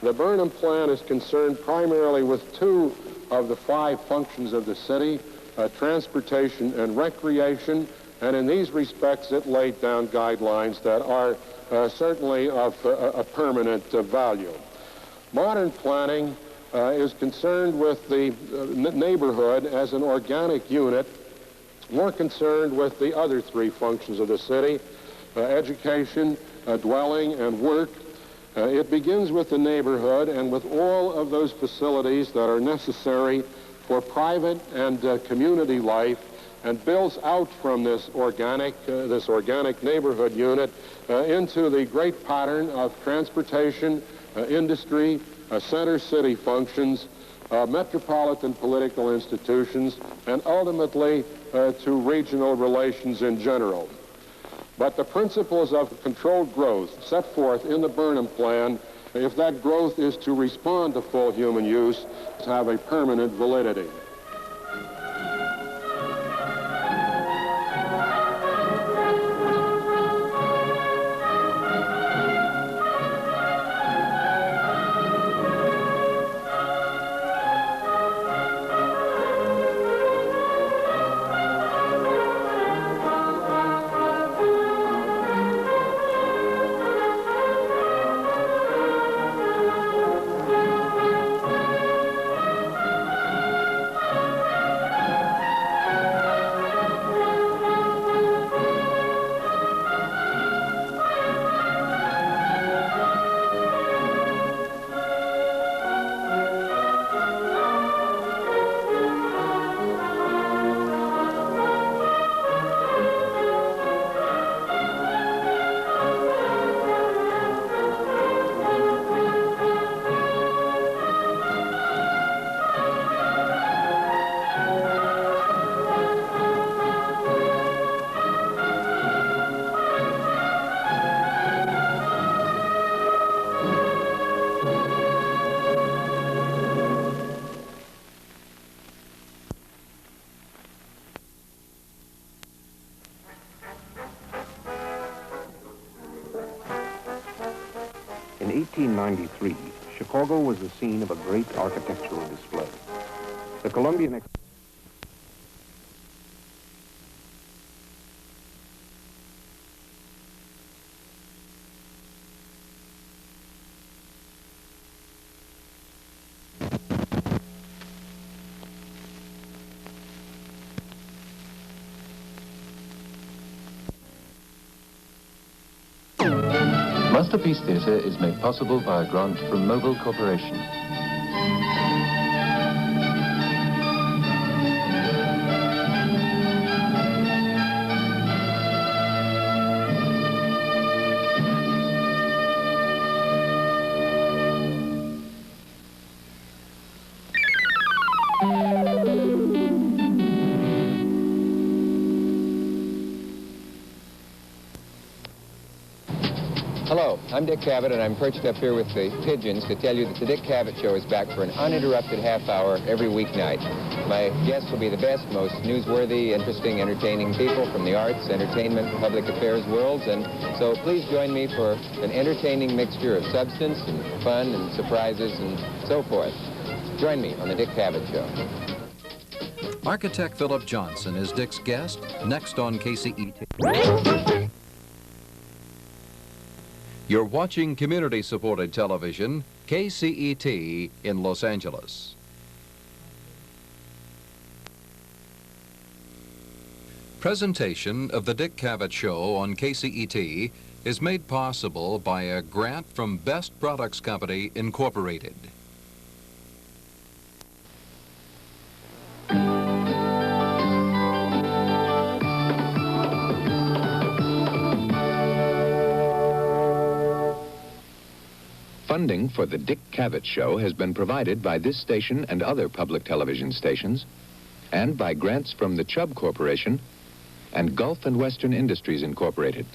The Burnham Plan is concerned primarily with two of the five functions of the city, transportation and recreation, and in these respects it laid down guidelines that are certainly of a permanent value. Modern planning is concerned with the neighborhood as an organic unit, more concerned with the other three functions of the city, education, dwelling, and work. It begins with the neighborhood and with all of those facilities that are necessary for private and community life, and builds out from this organic neighborhood unit into the great pattern of transportation, industry, center city functions, metropolitan political institutions, and ultimately to regional relations in general. But the principles of controlled growth set forth in the Burnham Plan, if that growth is to respond to full human use, have a permanent validity. In 1893, Chicago was the scene of a great architectural display. The Columbian Masterpiece Theatre is made possible by a grant from Mobile Corporation. Hello, I'm Dick Cavett, and I'm perched up here with the pigeons to tell you that the Dick Cavett Show is back for an uninterrupted half hour every weeknight. My guests will be the best, most newsworthy, interesting, entertaining people from the arts, entertainment, public affairs worlds, and so please join me for an entertaining mixture of substance and fun and surprises and so forth. Join me on the Dick Cavett Show. Architect Philip Johnson is Dick's guest, next on KCET. You're watching community-supported television, KCET in Los Angeles. Presentation of the Dick Cavett Show on KCET is made possible by a grant from Best Products Company, Incorporated. Funding for the Dick Cavett Show has been provided by this station and other public television stations, and by grants from the Chubb Corporation and Gulf and Western Industries Incorporated.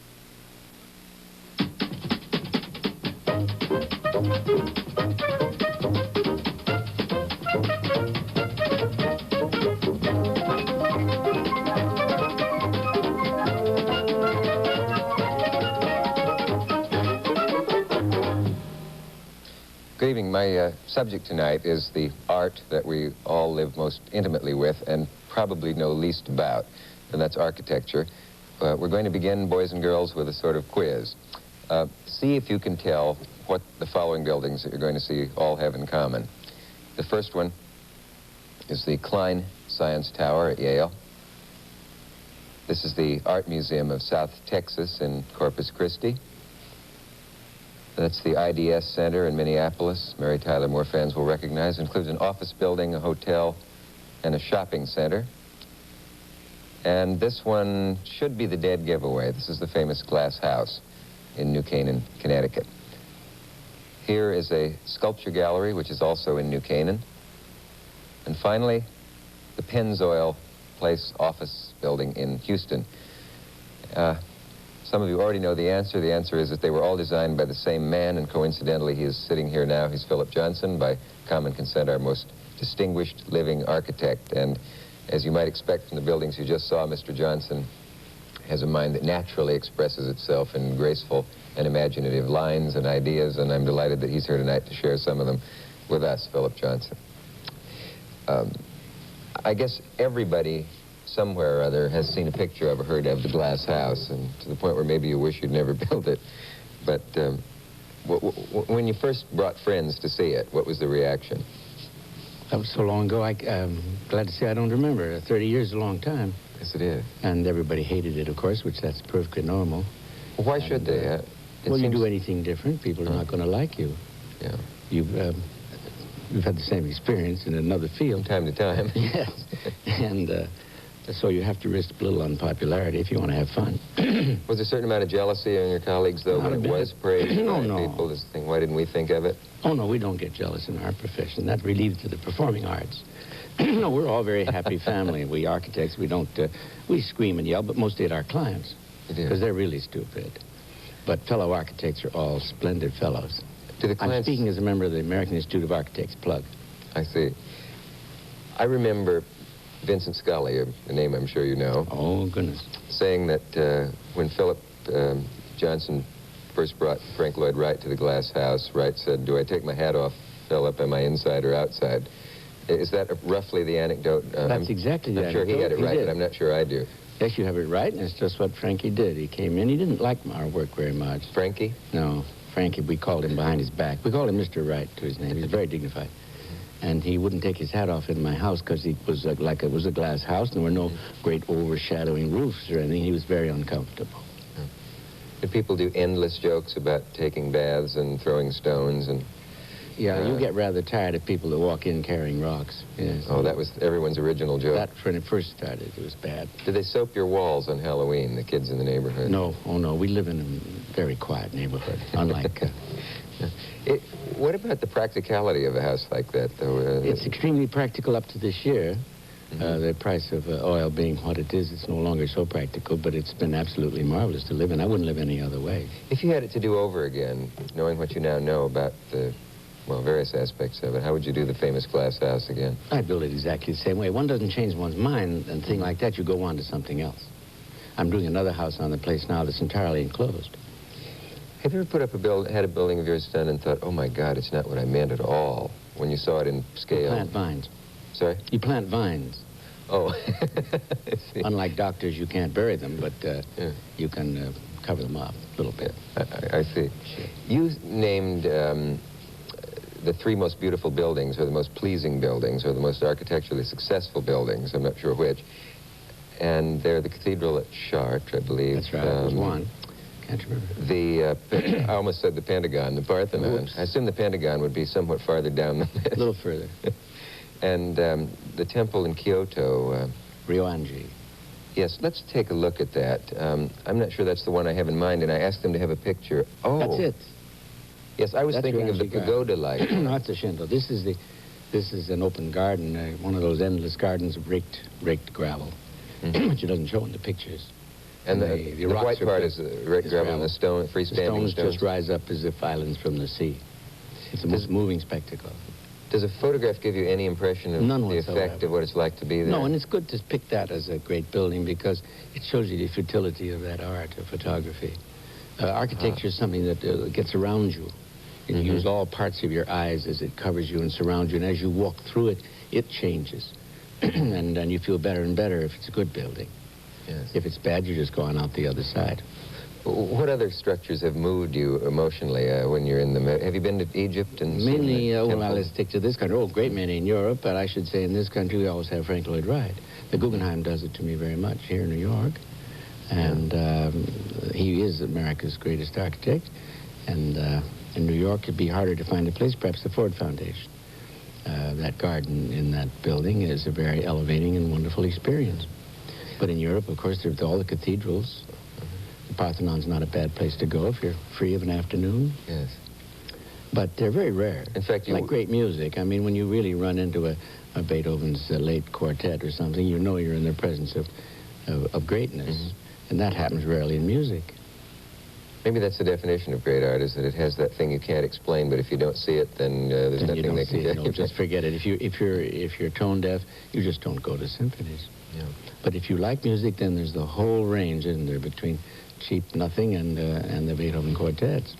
Good evening. My subject tonight is the art that we all live most intimately with and probably know least about, and that's architecture. We're going to begin, boys and girls, with a sort of quiz. See if you can tell what the following buildings that you're going to see all have in common. The first one is the Klein Science Tower at Yale. This is the Art Museum of South Texas in Corpus Christi. That's the IDS Center in Minneapolis. Mary Tyler Moore fans will recognize. It includes an office building, a hotel, and a shopping center. And this one should be the dead giveaway. This is the famous Glass House in New Canaan, Connecticut. Here is a sculpture gallery, which is also in New Canaan. And finally, the Pennzoil Place office building in Houston. Some of you already know the answer. The answer is that they were all designed by the same man, and coincidentally, he is sitting here now. He's Philip Johnson, by common consent, our most distinguished living architect. And as you might expect from the buildings you just saw, Mr. Johnson has a mind that naturally expresses itself in graceful and imaginative lines and ideas, and I'm delighted that he's here tonight to share some of them with us, Philip Johnson. I guess everybody somewhere or other has seen a picture of or heard of the Glass House, and to the point where maybe you wish you'd never built it. But when you first brought friends to see it, what was the reaction? That was so long ago, I'm glad to say I don't remember. 30 years is a long time. Yes, it is. And everybody hated it, of course, which that's perfectly normal. Well, why should they? Well, you do anything different, people are not going to like you. Yeah. You've had the same experience in another field. From time to time. Yes. And so you have to risk a little unpopularity if you want to have fun. Was there a certain amount of jealousy on your colleagues, though, when it was praised by people? This thing, why didn't we think of it? Oh, no, we don't get jealous in our profession. That relieves to the performing arts. No, we're all a very happy family. We architects, we don't, we scream and yell, but mostly at our clients. Because they're really stupid. But fellow architects are all splendid fellows. Do the clients... I'm speaking as a member of the American Institute of Architects, plug. I see. I remember Vincent Scully, a name I'm sure you know. Oh, goodness. Saying that when Philip Johnson first brought Frank Lloyd Wright to the Glass House, Wright said, "Do I take my hat off, Philip? Am I inside or outside?" Is that roughly the anecdote? That's exactly the anecdote. I'm sure he had it right, but I'm not sure I do. Yes, you have it right, and it's just what Frankie did. He came in. He didn't like our work very much. Frankie? No. Frankie, we called him behind his back. We called him Mr. Wright to his name. He was very dignified. And he wouldn't take his hat off in my house because it was like it was a glass house, and there were no great overshadowing roofs or anything. He was very uncomfortable. Did people do endless jokes about taking baths and throwing stones and... Yeah, you get rather tired of people that walk in carrying rocks. Yes. Oh, that was everyone's original joke. That, when it first started, it was bad. Did they soap your walls on Halloween, the kids in the neighborhood? No, oh no, we live in a very quiet neighborhood, unlike... What about the practicality of a house like that, though? It's extremely practical up to this year. The price of oil being what it is, it's no longer so practical, but it's been absolutely marvelous to live in. I wouldn't live any other way. If you had it to do over again, knowing what you now know about the, well, various aspects of it, how would you do the famous glass house again? I'd build it exactly the same way. One doesn't change one's mind and thing like that. You go on to something else. I'm doing another house on the place now that's entirely enclosed. Have you ever put up had a building of yours done and thought, oh my God, it's not what I meant at all, when you saw it in scale? You plant vines. Sorry? You plant vines. Oh. Unlike doctors, you can't bury them, but you can cover them up a little bit. I see. Sure. You named the three most beautiful buildings, or the most pleasing buildings, or the most architecturally successful buildings, I'm not sure which. And they're the Cathedral at Chartres, I believe. That's right, there's one. Can't remember. I almost said the Pentagon, the Parthenon. Whoops. I assume the Pentagon would be somewhat farther down the list. A little further. And the temple in Kyoto. Ryoanji. Yes, let's take a look at that. I'm not sure that's the one I have in mind, and I asked them to have a picture. Oh. That's it. Yes, I was thinking of the pagoda-like. No, that's a Shinto. This is an open garden, one of those endless gardens of raked gravel, which it doesn't show in the pictures. And the white part is the raked gravel, and the stone, freestanding stones just rise up as if islands from the sea. It's a most moving spectacle. Does a photograph give you any impression of the effect of what it's like to be there? No, and it's good to pick that as a great building because it shows you the futility of that art of photography. Architecture is something that gets around you. And you use all parts of your eyes as it covers you and surrounds you. And as you walk through it, it changes. and you feel better and better if it's a good building. Yes. If it's bad, you're just going out the other side. What other structures have moved you emotionally when you're in the... Have you been to Egypt and mainly, well, let's stick to this country. Oh, a great many in Europe, but I should say in this country we always have Frank Lloyd Wright. The Guggenheim does it to me very much here in New York. And he is America's greatest architect. And in New York, it'd be harder to find a place, perhaps the Ford Foundation. That garden in that building is a very elevating and wonderful experience. But in Europe, of course, there's all the cathedrals. The Parthenon's not a bad place to go if you're free of an afternoon. Yes. But they're very rare. In fact, like great music. I mean, when you really run into a Beethoven's late quartet or something, you know you're in the presence of greatness. And that happens rarely in music. Maybe that's the definition of great art, is that it has that thing you can't explain, but if you don't see it, then there's nothing they can get. No, just forget it. If you're tone deaf, you just don't go to symphonies. Yeah. But if you like music, then there's the whole range, isn't there, between cheap nothing and the Beethoven quartets.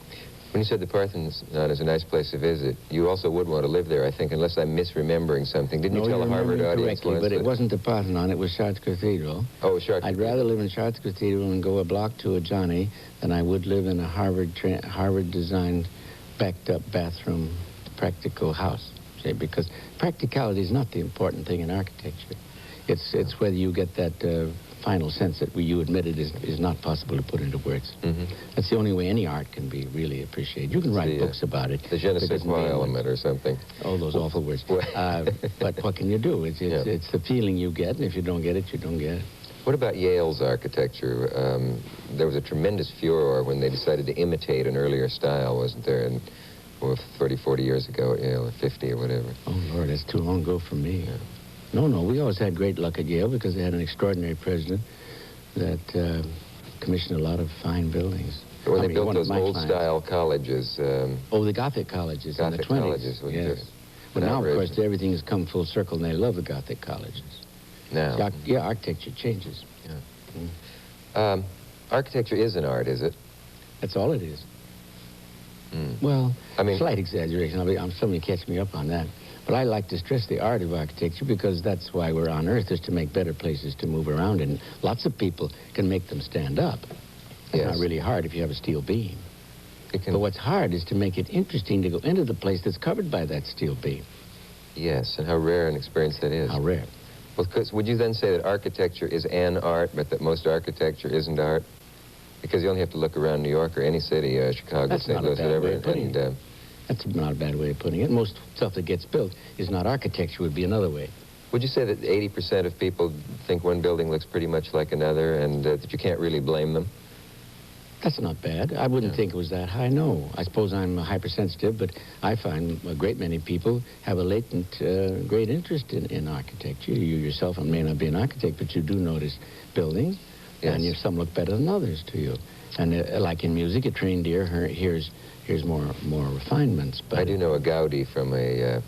When you said the Parthenon is a nice place to visit, you also would want to live there, I think, unless I'm misremembering something. Didn't you tell a Harvard audience correctly, but it wasn't the Parthenon, it was Chartres Cathedral. Oh, it was Chartres I'd rather live in Chartres Cathedral and go a block to a Johnny than I would live in a Harvard-designed, backed-up bathroom, practical house. See, because practicality is not the important thing in architecture. It's whether you get that final sense that you admit it is not possible to put into words. That's the only way any art can be really appreciated. You can write books about it. The je ne sais quoi element or something. Oh, those awful words. But what can you do? It's the feeling you get, and if you don't get it, you don't get it. What about Yale's architecture? There was a tremendous furor when they decided to imitate an earlier style, wasn't there? And 30, 40 years ago at Yale, or 50 or whatever. Oh, Lord, that's too long ago for me. Yeah. No, we always had great luck at Yale because they had an extraordinary president that commissioned a lot of fine buildings. But when they built those old-style colleges... the Gothic colleges in the 20s. Colleges, yes. But now, of course, everything has come full circle, and they love the Gothic colleges. Now? Yeah, architecture changes. Yeah. Architecture is an art, is it? That's all it is. Well, I mean, slight exaggeration. Somebody catch me up on that. But I like to stress the art of architecture because that's why we're on Earth, is to make better places to move around in. Lots of people can make them stand up. It's not really hard if you have a steel beam. But what's hard is to make it interesting to go into the place that's covered by that steel beam. Yes, and how rare an experience that is. How rare. Well, would you then say that architecture is an art, but that most architecture isn't art? Because you only have to look around New York or any city, Chicago, St. Louis, whatever, and... That's not a bad way of putting it. Most stuff that gets built is not architecture, would be another way. Would you say that 80% of people think one building looks pretty much like another and that you can't really blame them? That's not bad. I wouldn't think it was that high, no. I suppose I'm hypersensitive, but I find a great many people have a latent, great interest in architecture. You yourself may not be an architect, but you do notice buildings, and some look better than others to you. And like in music, a trained ear hears more refinements. But I do know a Gaudi from a...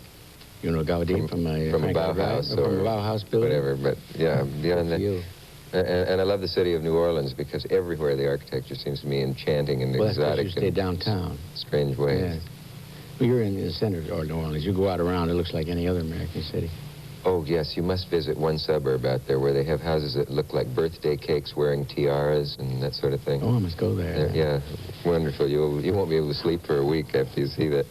you know Gaudi from a Bauhaus, or from a Bauhaus building? Whatever, but yeah, beyond that. And I love the city of New Orleans because everywhere the architecture seems to me enchanting and exotic. That's because you stay downtown. Strange ways. Yes. Well, you're in the center of New Orleans. You go out around, it looks like any other American city. Oh, yes, you must visit one suburb out there where they have houses that look like birthday cakes wearing tiaras and that sort of thing. Oh, I must go there. Yeah, wonderful. You won't be able to sleep for a week after you see that.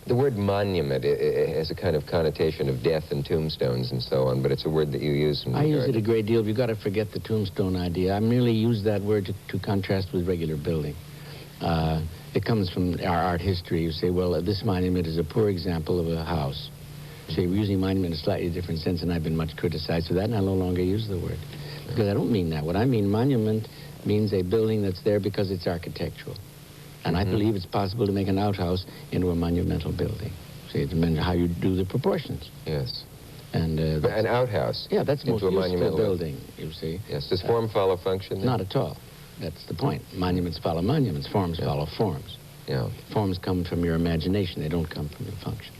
The word monument has a kind of connotation of death and tombstones and so on, but it's a word that you use in I use it a great deal. You've got to forget the tombstone idea. I merely use that word to contrast with regular building. It comes from our art history. You say, well, this monument is a poor example of a house. You say, we're using monument in a slightly different sense, and I've been much criticized for that, and I no longer use the word. Because I don't mean that. What I mean, monument means a building that's there because it's architectural. And I believe it's possible to make an outhouse into a monumental building. See, it depends on how you do the proportions. Yes. And an outhouse. Yeah, that's the most into a useful monumental building, you see. Yes. Does form follow function then? Not at all. That's the point. Monuments follow monuments. Forms follow forms. Yeah. Forms come from your imagination. They don't come from your function.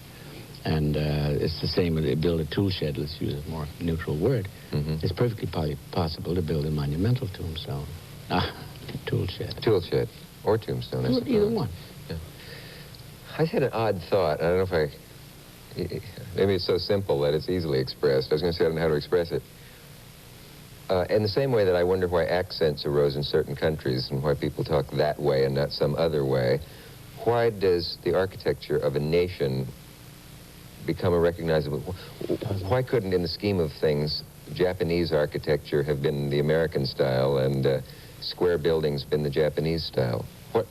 And it's the same with build a tool shed. Let's use a more neutral word. It's perfectly possible to build a monumental tombstone. Tool shed. Tool shed. Or tombstone, I suppose. Either one. Yeah. I had an odd thought. I don't know if maybe it's so simple that it's easily expressed. I was going to say I don't know how to express it. In the same way that I wonder why accents arose in certain countries and why people talk that way and not some other way, why does the architecture of a nation become a recognizable... Why couldn't, in the scheme of things, Japanese architecture have been the American style and square buildings been the Japanese style? What?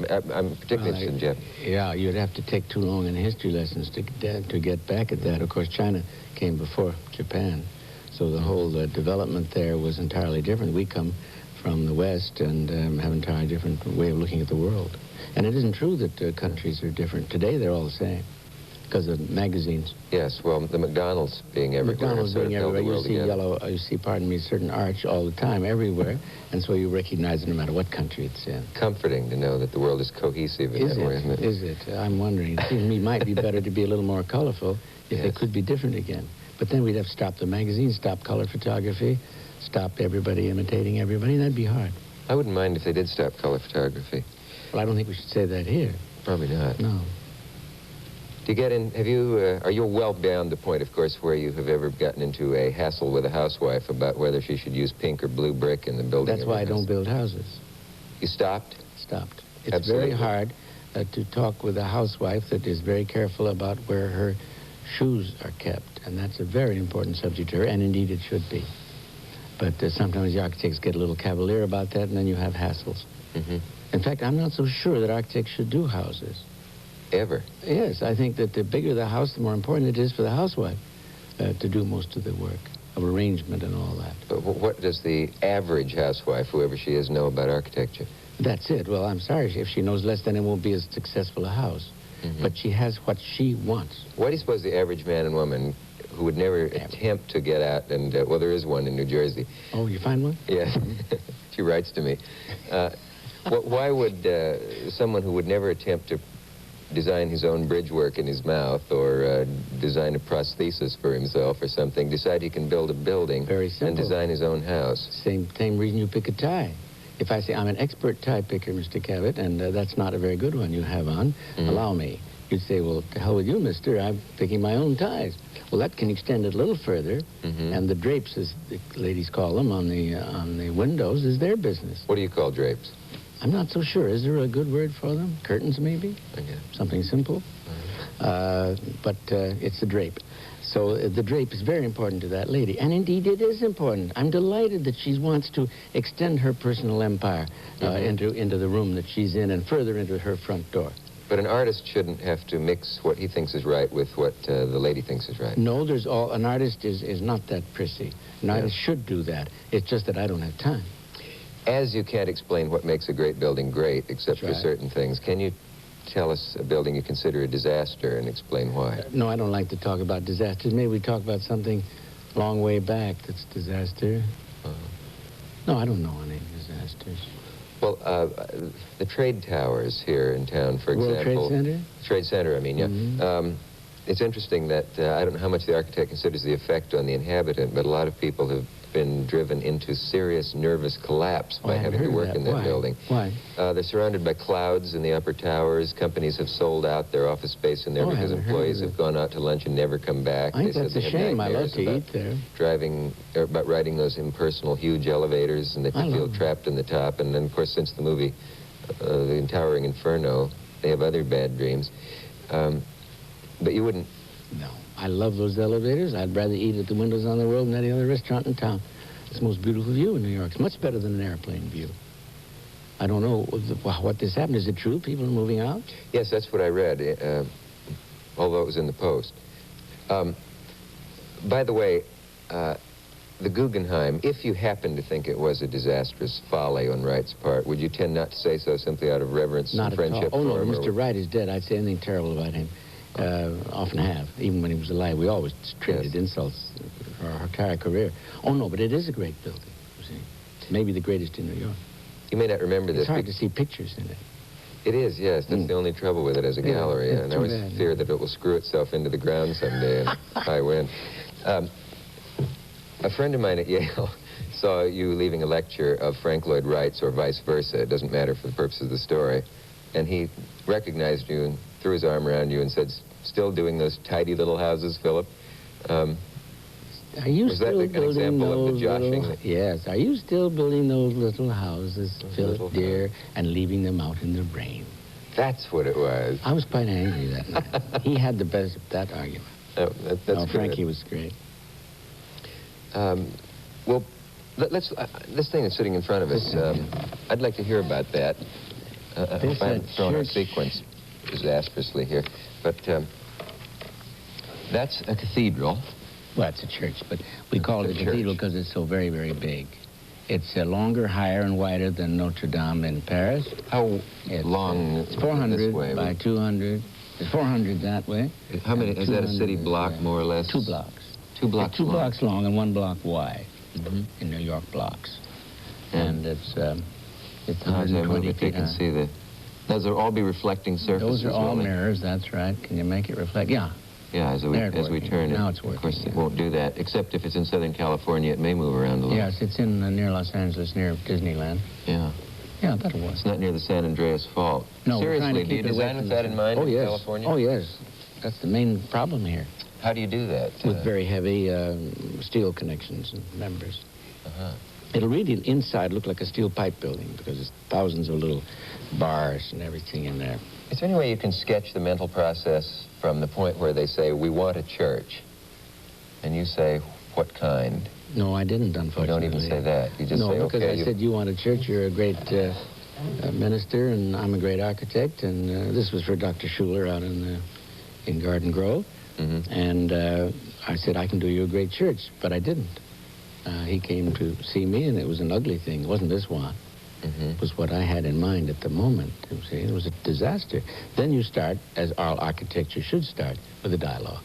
I'm particularly interested in Japan. Yeah, you'd have to take too long in history lessons to get back at that. Of course, China came before Japan, so the whole development there was entirely different. We come from the West and have an entirely different way of looking at the world. And it isn't true that countries are different. Today, they're all the same because of magazines. Yes, well, the McDonald's being everywhere. McDonald's being everywhere. You see yellow, you see, pardon me, certain arch all the time, everywhere, and so you recognize it no matter what country it's in. Comforting to know that the world is cohesive in that way, isn't it? Is it? I'm wondering. It seems to me it might be better to be a little more colorful if they could be different again. But then we'd have to stop the magazines, stop color photography, stop everybody imitating everybody, and that'd be hard. I wouldn't mind if they did stop color photography. Well, I don't think we should say that here. Probably not. No. Do you get in, are you well beyond the point, of course, where you have ever gotten into a hassle with a housewife about whether she should use pink or blue brick in the building? That's why I don't build houses. You stopped? Stopped. It's very hard to talk with a housewife that is very careful about where her shoes are kept, and that's a very important subject to her, and indeed it should be. But sometimes the architects get a little cavalier about that, and then you have hassles. In fact, I'm not so sure that architects should do houses. Ever? Yes, I think that the bigger the house, the more important it is for the housewife to do most of the work of arrangement and all that. But what does the average housewife, whoever she is, know about architecture? That's it. Well, I'm sorry. If she knows less, then it won't be as successful a house. But she has what she wants. Why do you suppose the average man and woman who would never attempt to get out and, well, there is one in New Jersey. Oh, you find one? Yes. She writes to me. Why would someone who would never attempt to design his own bridge work in his mouth or design a prosthesis for himself or something, decide he can build a building and design his own house? Same reason you pick a tie. If I say, I'm an expert tie picker, Mr. Cavett, and that's not a very good one you have on, allow me. You'd say, well, to hell with you, mister, I'm picking my own ties. Well, that can extend it a little further, and the drapes, as the ladies call them, on the windows, is their business. What do you call drapes? I'm not so sure. Is there a good word for them? Curtains, maybe? Okay. Something simple? But it's a drape. So the drape is very important to that lady. And indeed, it is important. I'm delighted that she wants to extend her personal empire into the room that she's in and further into her front door. But an artist shouldn't have to mix what he thinks is right with what the lady thinks is right. No, an artist is not that prissy. An artist should do that. It's just that I don't have time. As you can't explain what makes a great building great, except for certain things, can you tell us a building you consider a disaster and explain why? No, I don't like to talk about disasters. Maybe we talk about something long way back that's disaster. No, I don't know any disasters. Well, the trade towers here in town, for example. World Trade Center? Trade Center, I mean, yeah. It's interesting that I don't know how much the architect considers the effect on the inhabitant, but a lot of people have been driven into serious nervous collapse by having to work in that building. Why? They're surrounded by clouds in the upper towers. Companies have sold out their office space in there because employees have gone out to lunch and never come back. I think that's a shame. I love to eat there. About riding those impersonal huge elevators, and they feel trapped in the top. And then, of course, since the movie The Towering Inferno, they have other bad dreams. But you wouldn't... No. I love those elevators. I'd rather eat at the windows on the road than any other restaurant in town. It's the most beautiful view in New York. It's much better than an airplane view. I don't know what this happened. Is it true? People are moving out? Yes, that's what I read, although it was in the Post. By the way, the Guggenheim, if you happen to think it was a disastrous folly on Wright's part, would you tend not to say so simply out of reverence and friendship for him? Oh, no, Mr. Wright is dead. I'd say anything terrible about him. Often have. Even when he was alive, we always traded insults for our entire career. Oh, no, but it is a great building, you see. Maybe the greatest in New York. You may not remember this. It's hard to see pictures in it. It is, yes. That's the only trouble with it as a gallery. And I always fear that it will screw itself into the ground someday in high wind. A friend of mine at Yale saw you leaving a lecture of Frank Lloyd Wright's or vice versa. It doesn't matter for the purpose of the story. And he recognized you and threw his arm around you and said, "Still doing those tidy little houses, Philip?" Are you was still that an example of the joshing? Yes. Are you still building those little houses, Philip, dear, and leaving them out in the rain? That's what it was. I was quite angry that night. He had the best of that argument. That's Frankie was great. Well, let's this thing that's sitting in front of us, I'd like to hear about that. If I haven't thrown our sequence disastrously here. But that's a cathedral. Well, it's a church, but we call it a cathedral because it's so very, very big. It's longer, higher, and wider than Notre Dame in Paris. How long? It's 400 this way, by 200. It's 400 that way. How many? Is that a city block, more or less? 2 blocks. 2 blocks long. 2 blocks long and 1 block wide in New York blocks. And it's 120 feet can see the... Those will all be reflecting surfaces. Those are all mirrors, that's right. Can you make it reflect? Yeah. Yeah, as we turn it. Now it's working. Of course, it won't do that, except if it's in Southern California, it may move around a little. Yes, it's in near Los Angeles, near Disneyland. Yeah. Yeah, that'll work. It's not near the San Andreas Fault. No, seriously, do you design with that in mind in California? Oh, yes. That's the main problem here. How do you do that? With very heavy steel connections and members. It'll really inside look like a steel pipe building because there's thousands of little bars and everything in there. Is there any way you can sketch the mental process from the point where they say, "We want a church," and you say, "What kind?" No, I didn't, unfortunately. You don't even say that. You just say, "Okay." No, because I said, "You want a church, you're a great minister, and I'm a great architect," and this was for Dr. Schuler out in Garden Grove. And I said, "I can do you a great church," but I didn't. He came to see me, and it was an ugly thing. It wasn't this one. It was what I had in mind at the moment. You see, it was a disaster. Then you start, as all architecture should start, with a dialogue.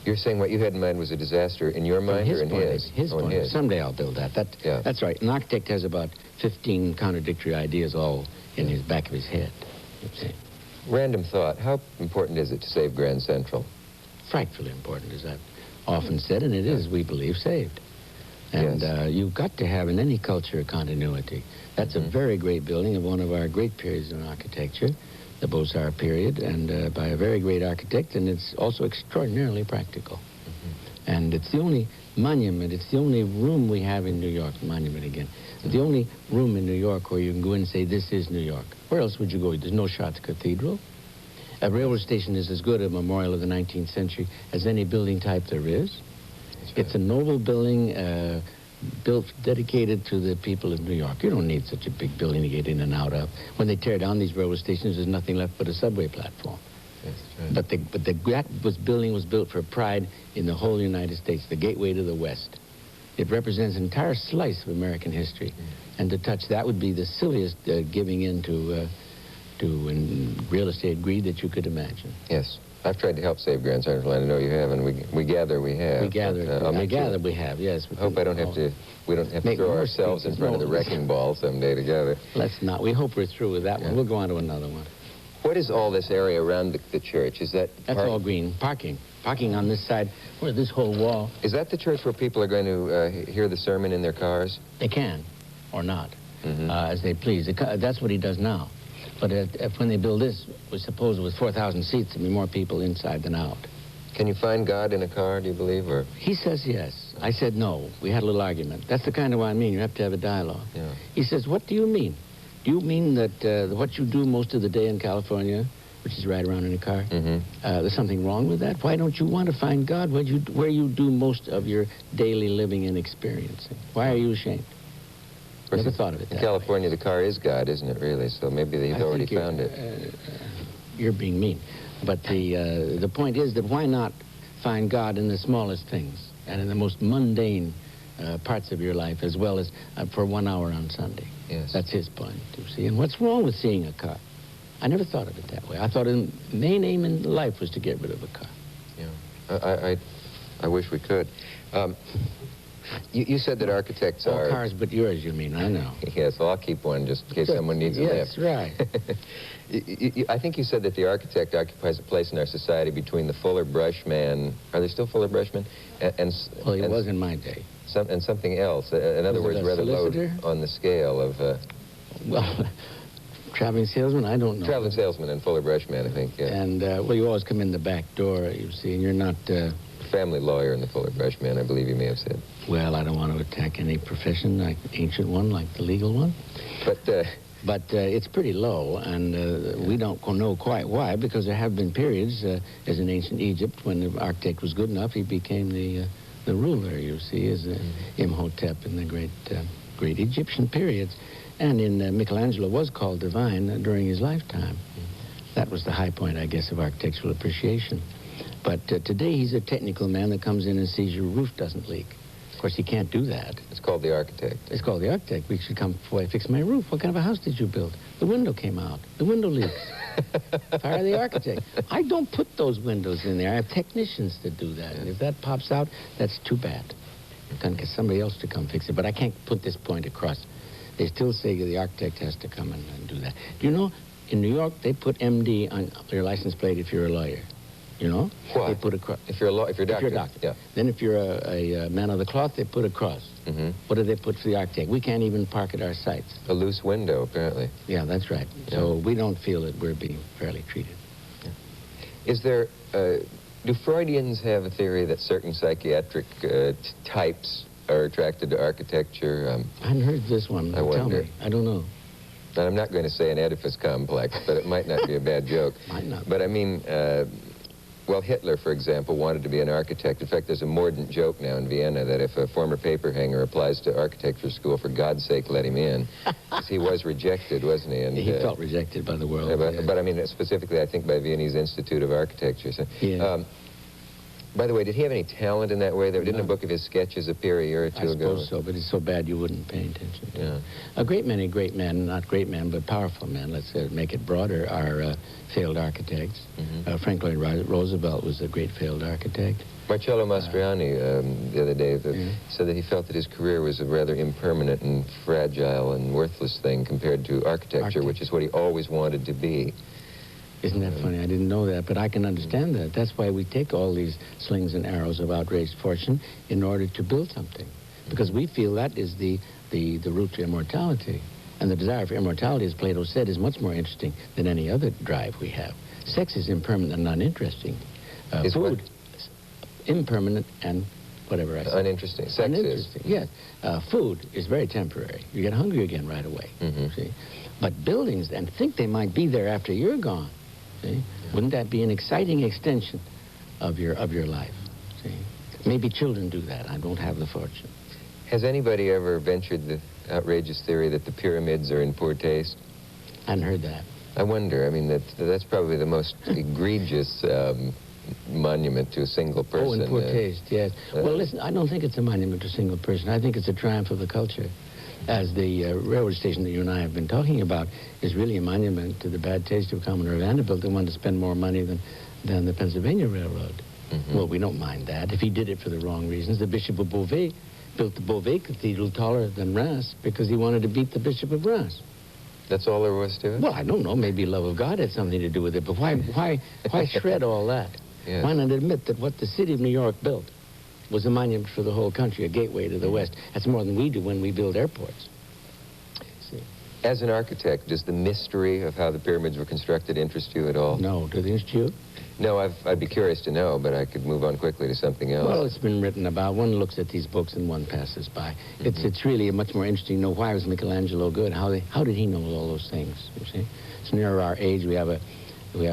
You're saying what you had in mind was a disaster in your mind or in his? His point. Someday I'll build that. That's right. An architect has about 15 contradictory ideas all in his back of his head. You see. Random thought. How important is it to save Grand Central? Frightfully important, as I've often said, and it is, we believe, saved. And you've got to have, in any culture, continuity. That's a very great building of one of our great periods in architecture, the Beaux-Arts period, and by a very great architect, and it's also extraordinarily practical. And it's the only monument, it's the only room we have in New York, monument again, the only room in New York where you can go in and say, "This is New York." Where else would you go? There's no Schatz Cathedral. A railroad station is as good a memorial of the 19th century as any building type there is. It's a noble building built, dedicated to the people of New York. You don't need such a big building to get in and out of. When they tear down these railroad stations, there's nothing left but a subway platform. But that building was built for pride in the whole United States, the gateway to the West. It represents an entire slice of American history. And to touch that would be the silliest giving in to real estate greed that you could imagine. Yes. I've tried to help save Grand Central Land. I know you have, and we gather we have. We gather. I gather we have, yes. I hope we don't have to throw ourselves in front of the wrecking ball someday together. Let's not. We hope we're through with that one. We'll go on to another one. What is all this area around the church? Is that... That's all green. Parking. Parking on this side, where this whole wall. Is that the church where people are going to hear the sermon in their cars? They can, or not, as they please. That's what he does now. But when they build this, we suppose with 4,000 seats, there'll be more people inside than out. Can you find God in a car, do you believe, or...? He says yes. I said no. We had a little argument. That's the kind of what I mean. You have to have a dialogue. Yeah. He says, what do you mean? Do you mean that what you do most of the day in California, which is ride around in a car, there's something wrong with that? Why don't you want to find God where you do most of your daily living and experiencing? Why are you ashamed? Never thought of it that In California, the car is God, isn't it, really? So maybe they've already found it. You're being mean. But the point is that why not find God in the smallest things and in the most mundane parts of your life, as well as for 1 hour on Sunday? Yes. That's his point, you see. And what's wrong with seeing a car? I never thought of it that way. I thought the main aim in life was to get rid of a car. Yeah. I wish we could. You said that architects All are... cars but yours, you mean, I know. Yes, well, I'll keep one just in case someone needs a lift. Yes, right. I think you said that the architect occupies a place in our society between the Fuller Brush man... Are there still Fuller Brush men? Well, he was in my day. And something else. In other words, rather low on the scale of... Well, traveling salesman, I don't know. Traveling salesman and Fuller Brush man, I think, yeah. And, well, you always come in the back door, you see, and you're not... Family lawyer in the Fuller Brush man, I believe you may have said. Well, I don't want to attack any profession, like ancient one, like the legal one. But it's pretty low, and we don't know quite why, because there have been periods, as in ancient Egypt, when the architect was good enough, he became the ruler, you see, as Imhotep in the great Egyptian periods. And in Michelangelo was called divine during his lifetime. That was the high point, I guess, of architectural appreciation. But today he's a technical man that comes in and sees your roof doesn't leak. Of course, he can't do that. It's called the architect. It's called the architect. We should come fix my roof. What kind of a house did you build? The window came out. The window leaks. Fire the architect. I don't put those windows in there. I have technicians to do that. And if that pops out, that's too bad. You can get somebody else to come fix it. But I can't put this point across. They still say the architect has to come and do that. Do you know, in New York, they put MD on your license plate if you're a lawyer. You know? Why? They put a cross. If you're a doctor. If you're a doctor. Yeah. Then if you're a man of the cloth, they put a cross. What do they put for the architect? We can't even park at our sites. A loose window, apparently. Yeah, that's right. Yeah. So we don't feel that we're being fairly treated. Yeah. Is there... do Freudians have a theory that certain psychiatric types are attracted to architecture? I hadn't heard this one. I wonder. Tell me. I don't know. And I'm not going to say an Oedipus complex, but it might not be a bad joke. Might not. But I mean... well, Hitler, for example, wanted to be an architect. In fact, there's a mordant joke now in Vienna that if a former paper hanger applies to architecture school, for God's sake, let him in. Because he was rejected, wasn't he? And, he felt rejected by the world. But I mean, specifically, I think, by Viennese Institute of Architecture. So, yeah. By the way, did he have any talent in that way? Didn't a book of his sketches appear a year or two ago? I suppose so, but it's so bad you wouldn't pay attention to it. A great many great men, not great men, but powerful men, let's make it broader, are failed architects. Franklin Roosevelt was a great failed architect. Marcello Mastroianni, the other day, said that he felt that his career was a rather impermanent and fragile and worthless thing compared to architecture, which is what he always wanted to be. Isn't that funny? I didn't know that, but I can understand that. That's why we take all these slings and arrows of outraged fortune in order to build something. Because we feel that is the route to immortality. And the desire for immortality, as Plato said, is much more interesting than any other drive we have. Sex is impermanent and uninteresting. Food, impermanent and whatever I said. Uninteresting. Sex uninteresting, yes. Food is very temporary. You get hungry again right away, see? But buildings, and think they might be there after you're gone. See? Yeah. Wouldn't that be an exciting extension of your life? See? Maybe children do that. I don't have the fortune. Has anybody ever ventured the outrageous theory that the pyramids are in poor taste? I hadn't heard that. I wonder. I mean, that's probably the most egregious monument to a single person. Oh, in poor taste, yes. Well, listen, I don't think it's a monument to a single person. I think it's a triumph of the culture. As the railroad station that you and I have been talking about is really a monument to the bad taste of Commodore Vanderbilt, who wanted to spend more money than the Pennsylvania Railroad. Well, we don't mind that. If he did it for the wrong reasons, the Bishop of Beauvais built the Beauvais Cathedral taller than Reims because he wanted to beat the Bishop of Reims. That's all there was to it? Well, I don't know. Maybe love of God had something to do with it, but why shred all that? Yes. Why not admit that what the city of New York built was a monument for the whole country, a gateway to the West? That's more than we do when we build airports. See? As an architect, does the mystery of how the pyramids were constructed interest you at all? No. Does it interest you? No, I'd be curious to know, but I could move on quickly to something else. Well, it's been written about. One looks at these books and one passes by. It's really much more interesting to know why was Michelangelo good. How did he know all those things? You see, it's nearer our age. We have a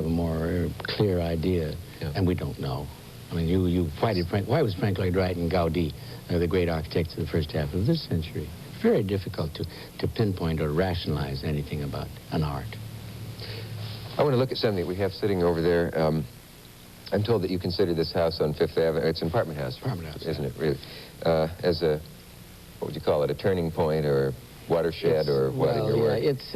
more clear idea, and we don't know. I mean, why was Frank Lloyd Wright and Gaudí the great architects of the first half of this century? It's very difficult to pinpoint or rationalize anything about an art. I want to look at something that we have sitting over there. I'm told that you consider this house on Fifth Avenue, it's an apartment house. Apartment house, isn't it, really? As a, what would you call it, a turning point or watershed or what in your work? It's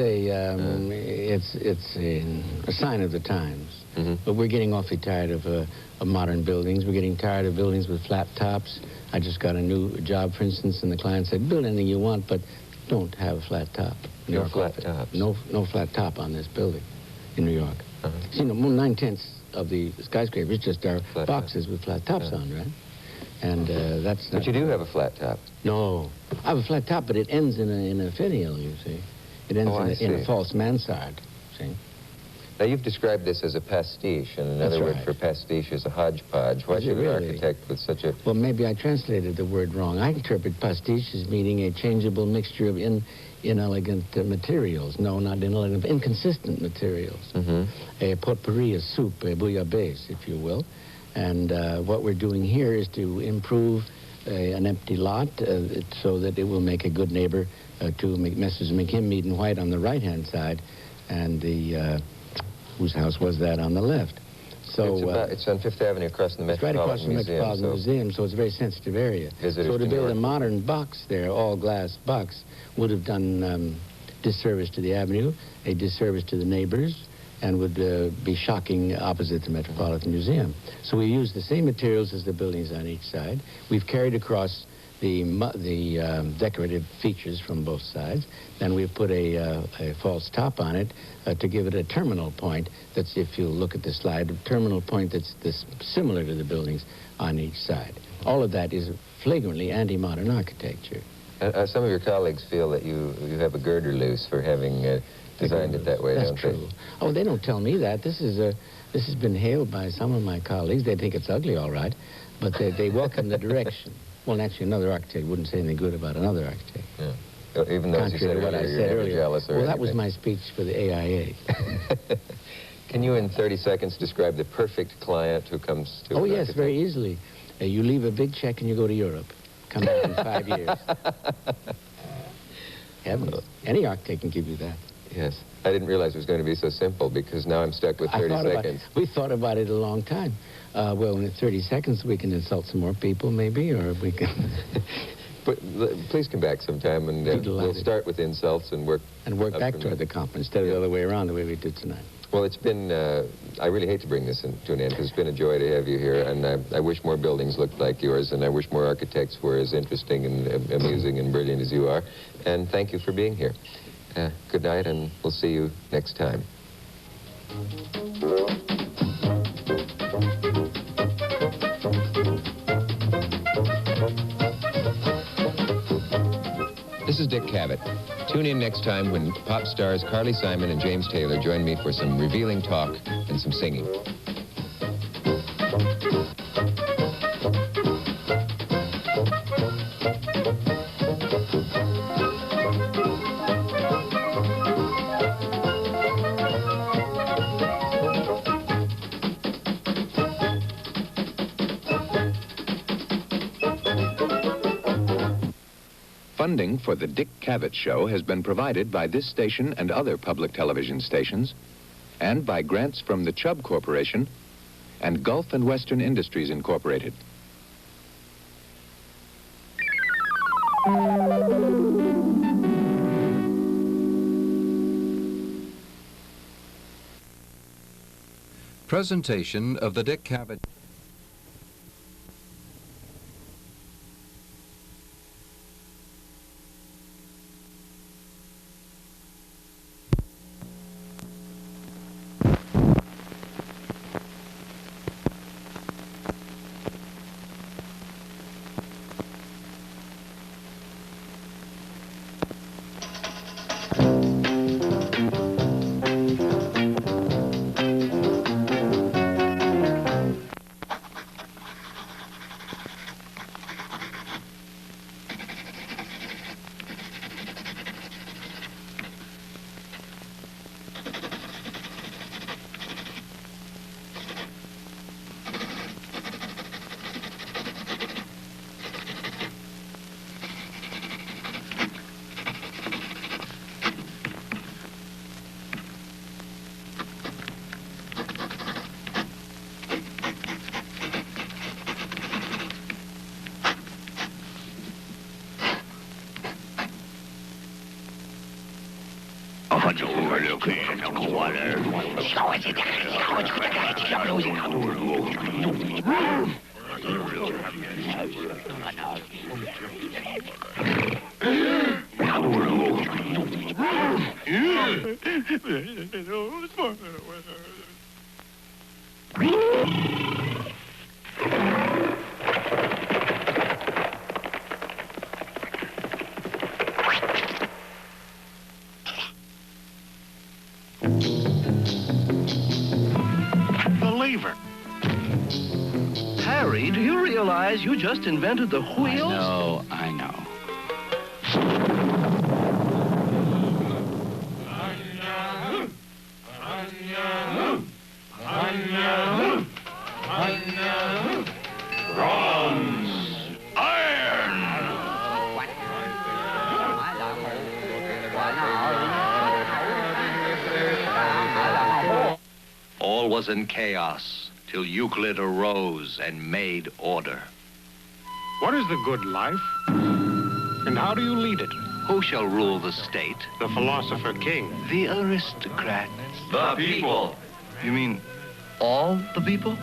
a sign of the times. But we're getting awfully tired of modern buildings. We're getting tired of buildings with flat tops. I just got a new job, for instance, and the client said, build anything you want, but don't have a flat top. No flat tops. No flat top on this building in New York. See, 9/10 of the skyscrapers just are boxes with flat tops on, right? And that's not... But you do have a flat top. No. I have a flat top, but it ends in a finial, you see. It ends in a false mansard, see? Now, you've described this as a pastiche, and another word for pastiche is a hodgepodge. Why should an architect with such a... Well, maybe I translated the word wrong. I interpret pastiche as meaning a changeable mixture of inelegant materials. No, not inelegant, but inconsistent materials. A potpourri, a soup, a bouillabaisse, if you will. And what we're doing here is to improve an empty lot so that it will make a good neighbor to Messrs. McKim, and White on the right-hand side, and the... whose house was that on the left? So it's on Fifth Avenue across from the Metropolitan Museum. Right across from the Metropolitan Museum, so it's a very sensitive area. So to build a modern box there, all-glass box, would have done disservice to the avenue, a disservice to the neighbors, and would be shocking opposite the Metropolitan Museum. So we used the same materials as the buildings on each side. We've carried across the decorative features from both sides. Then we've put a false top on it to give it a terminal point that's, if you look at the slide, a terminal point that's similar to the buildings on each side. All of that is flagrantly anti-modern architecture. Some of your colleagues feel that you have a girder loose for having designed it that way, don't they? That's true. Oh, they don't tell me that. This has been hailed by some of my colleagues. They think it's ugly, all right, but they welcome the direction. Well, naturally, another architect wouldn't say anything good about another architect. Yeah. Even though, as you said earlier, you're never jealous or anything. That was my speech for the AIA. Can you, in 30 seconds, describe the perfect client who comes to... Oh, yes, very easily. You leave a big check and you go to Europe. Come back in 5 years. Heavens. Any architect can give you that. Yes. I didn't realize it was going to be so simple, because now I'm stuck with 30 seconds. We thought about it a long time. Well, in 30 seconds, we can insult some more people, maybe, or we can... But please come back sometime, and we'll start with insults and work... And work back toward the compliment, instead of the other way around, the way we did tonight. Well, it's been... I really hate to bring this to an end, because it's been a joy to have you here, and I wish more buildings looked like yours, and I wish more architects were as interesting and amusing and brilliant as you are. And thank you for being here. Good night, and we'll see you next time. This is Dick Cavett. Tune in next time when pop stars Carly Simon and James Taylor join me for some revealing talk and some singing. Funding for the Dick Cavett Show has been provided by this station and other public television stations, and by grants from the Chubb Corporation and Gulf and Western Industries Incorporated. Presentation of the Dick Cavett. Harry, do you realize you just invented the wheels? I know. Bronze. Iron. All was in chaos till Euclid arose and made order. What is the good life? And how do you lead it? Who shall rule the state? The philosopher king. The aristocrats. The people. You mean all the people?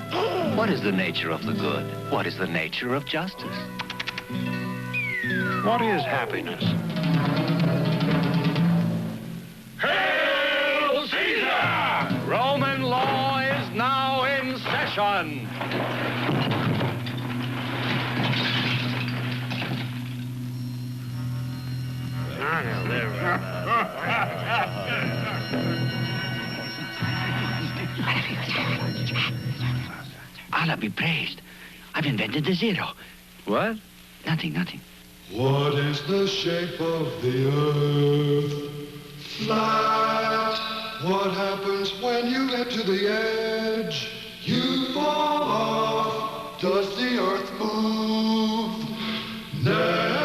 What is the nature of the good? What is the nature of justice? What is happiness? Hail Caesar! Roman law is now in session. Allah be praised. I've invented the zero. What? Nothing. What is the shape of the earth? Flat. What happens when you get to the edge? You fall off. Does the earth move? Never.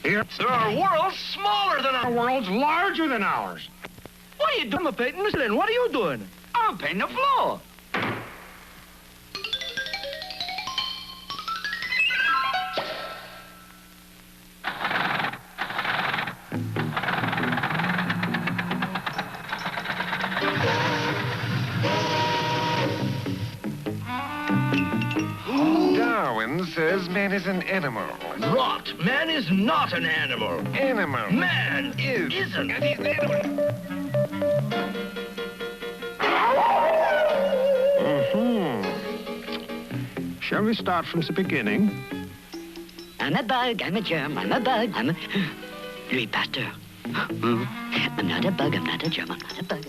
Here, there are worlds smaller than our worlds, larger than ours. What are you doing? I'm painting the ceiling. What are you doing? I'm painting the floor. Darwin says man is an animal. Rot. Man is not an animal. Animal. Man isn't. And he's an animal. Shall we start from the beginning? I'm a bug, I'm a germ, I'm a bug, I'm a... Louis Pasteur. I'm not a bug, I'm not a germ, I'm not a bug.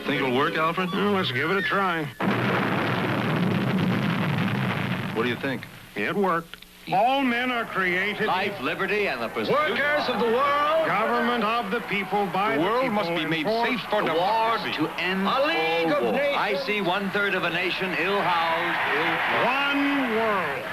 Think it'll work, Alfred? Well, let's give it a try. What do you think? It worked. All men are created. Life, liberty, and the pursuit. Workers of the world. Government of the people, by the world people. must be made safe for democracy. to end A league all of war. nations. I see 1/3 of a nation ill-housed, ill-fed. One world.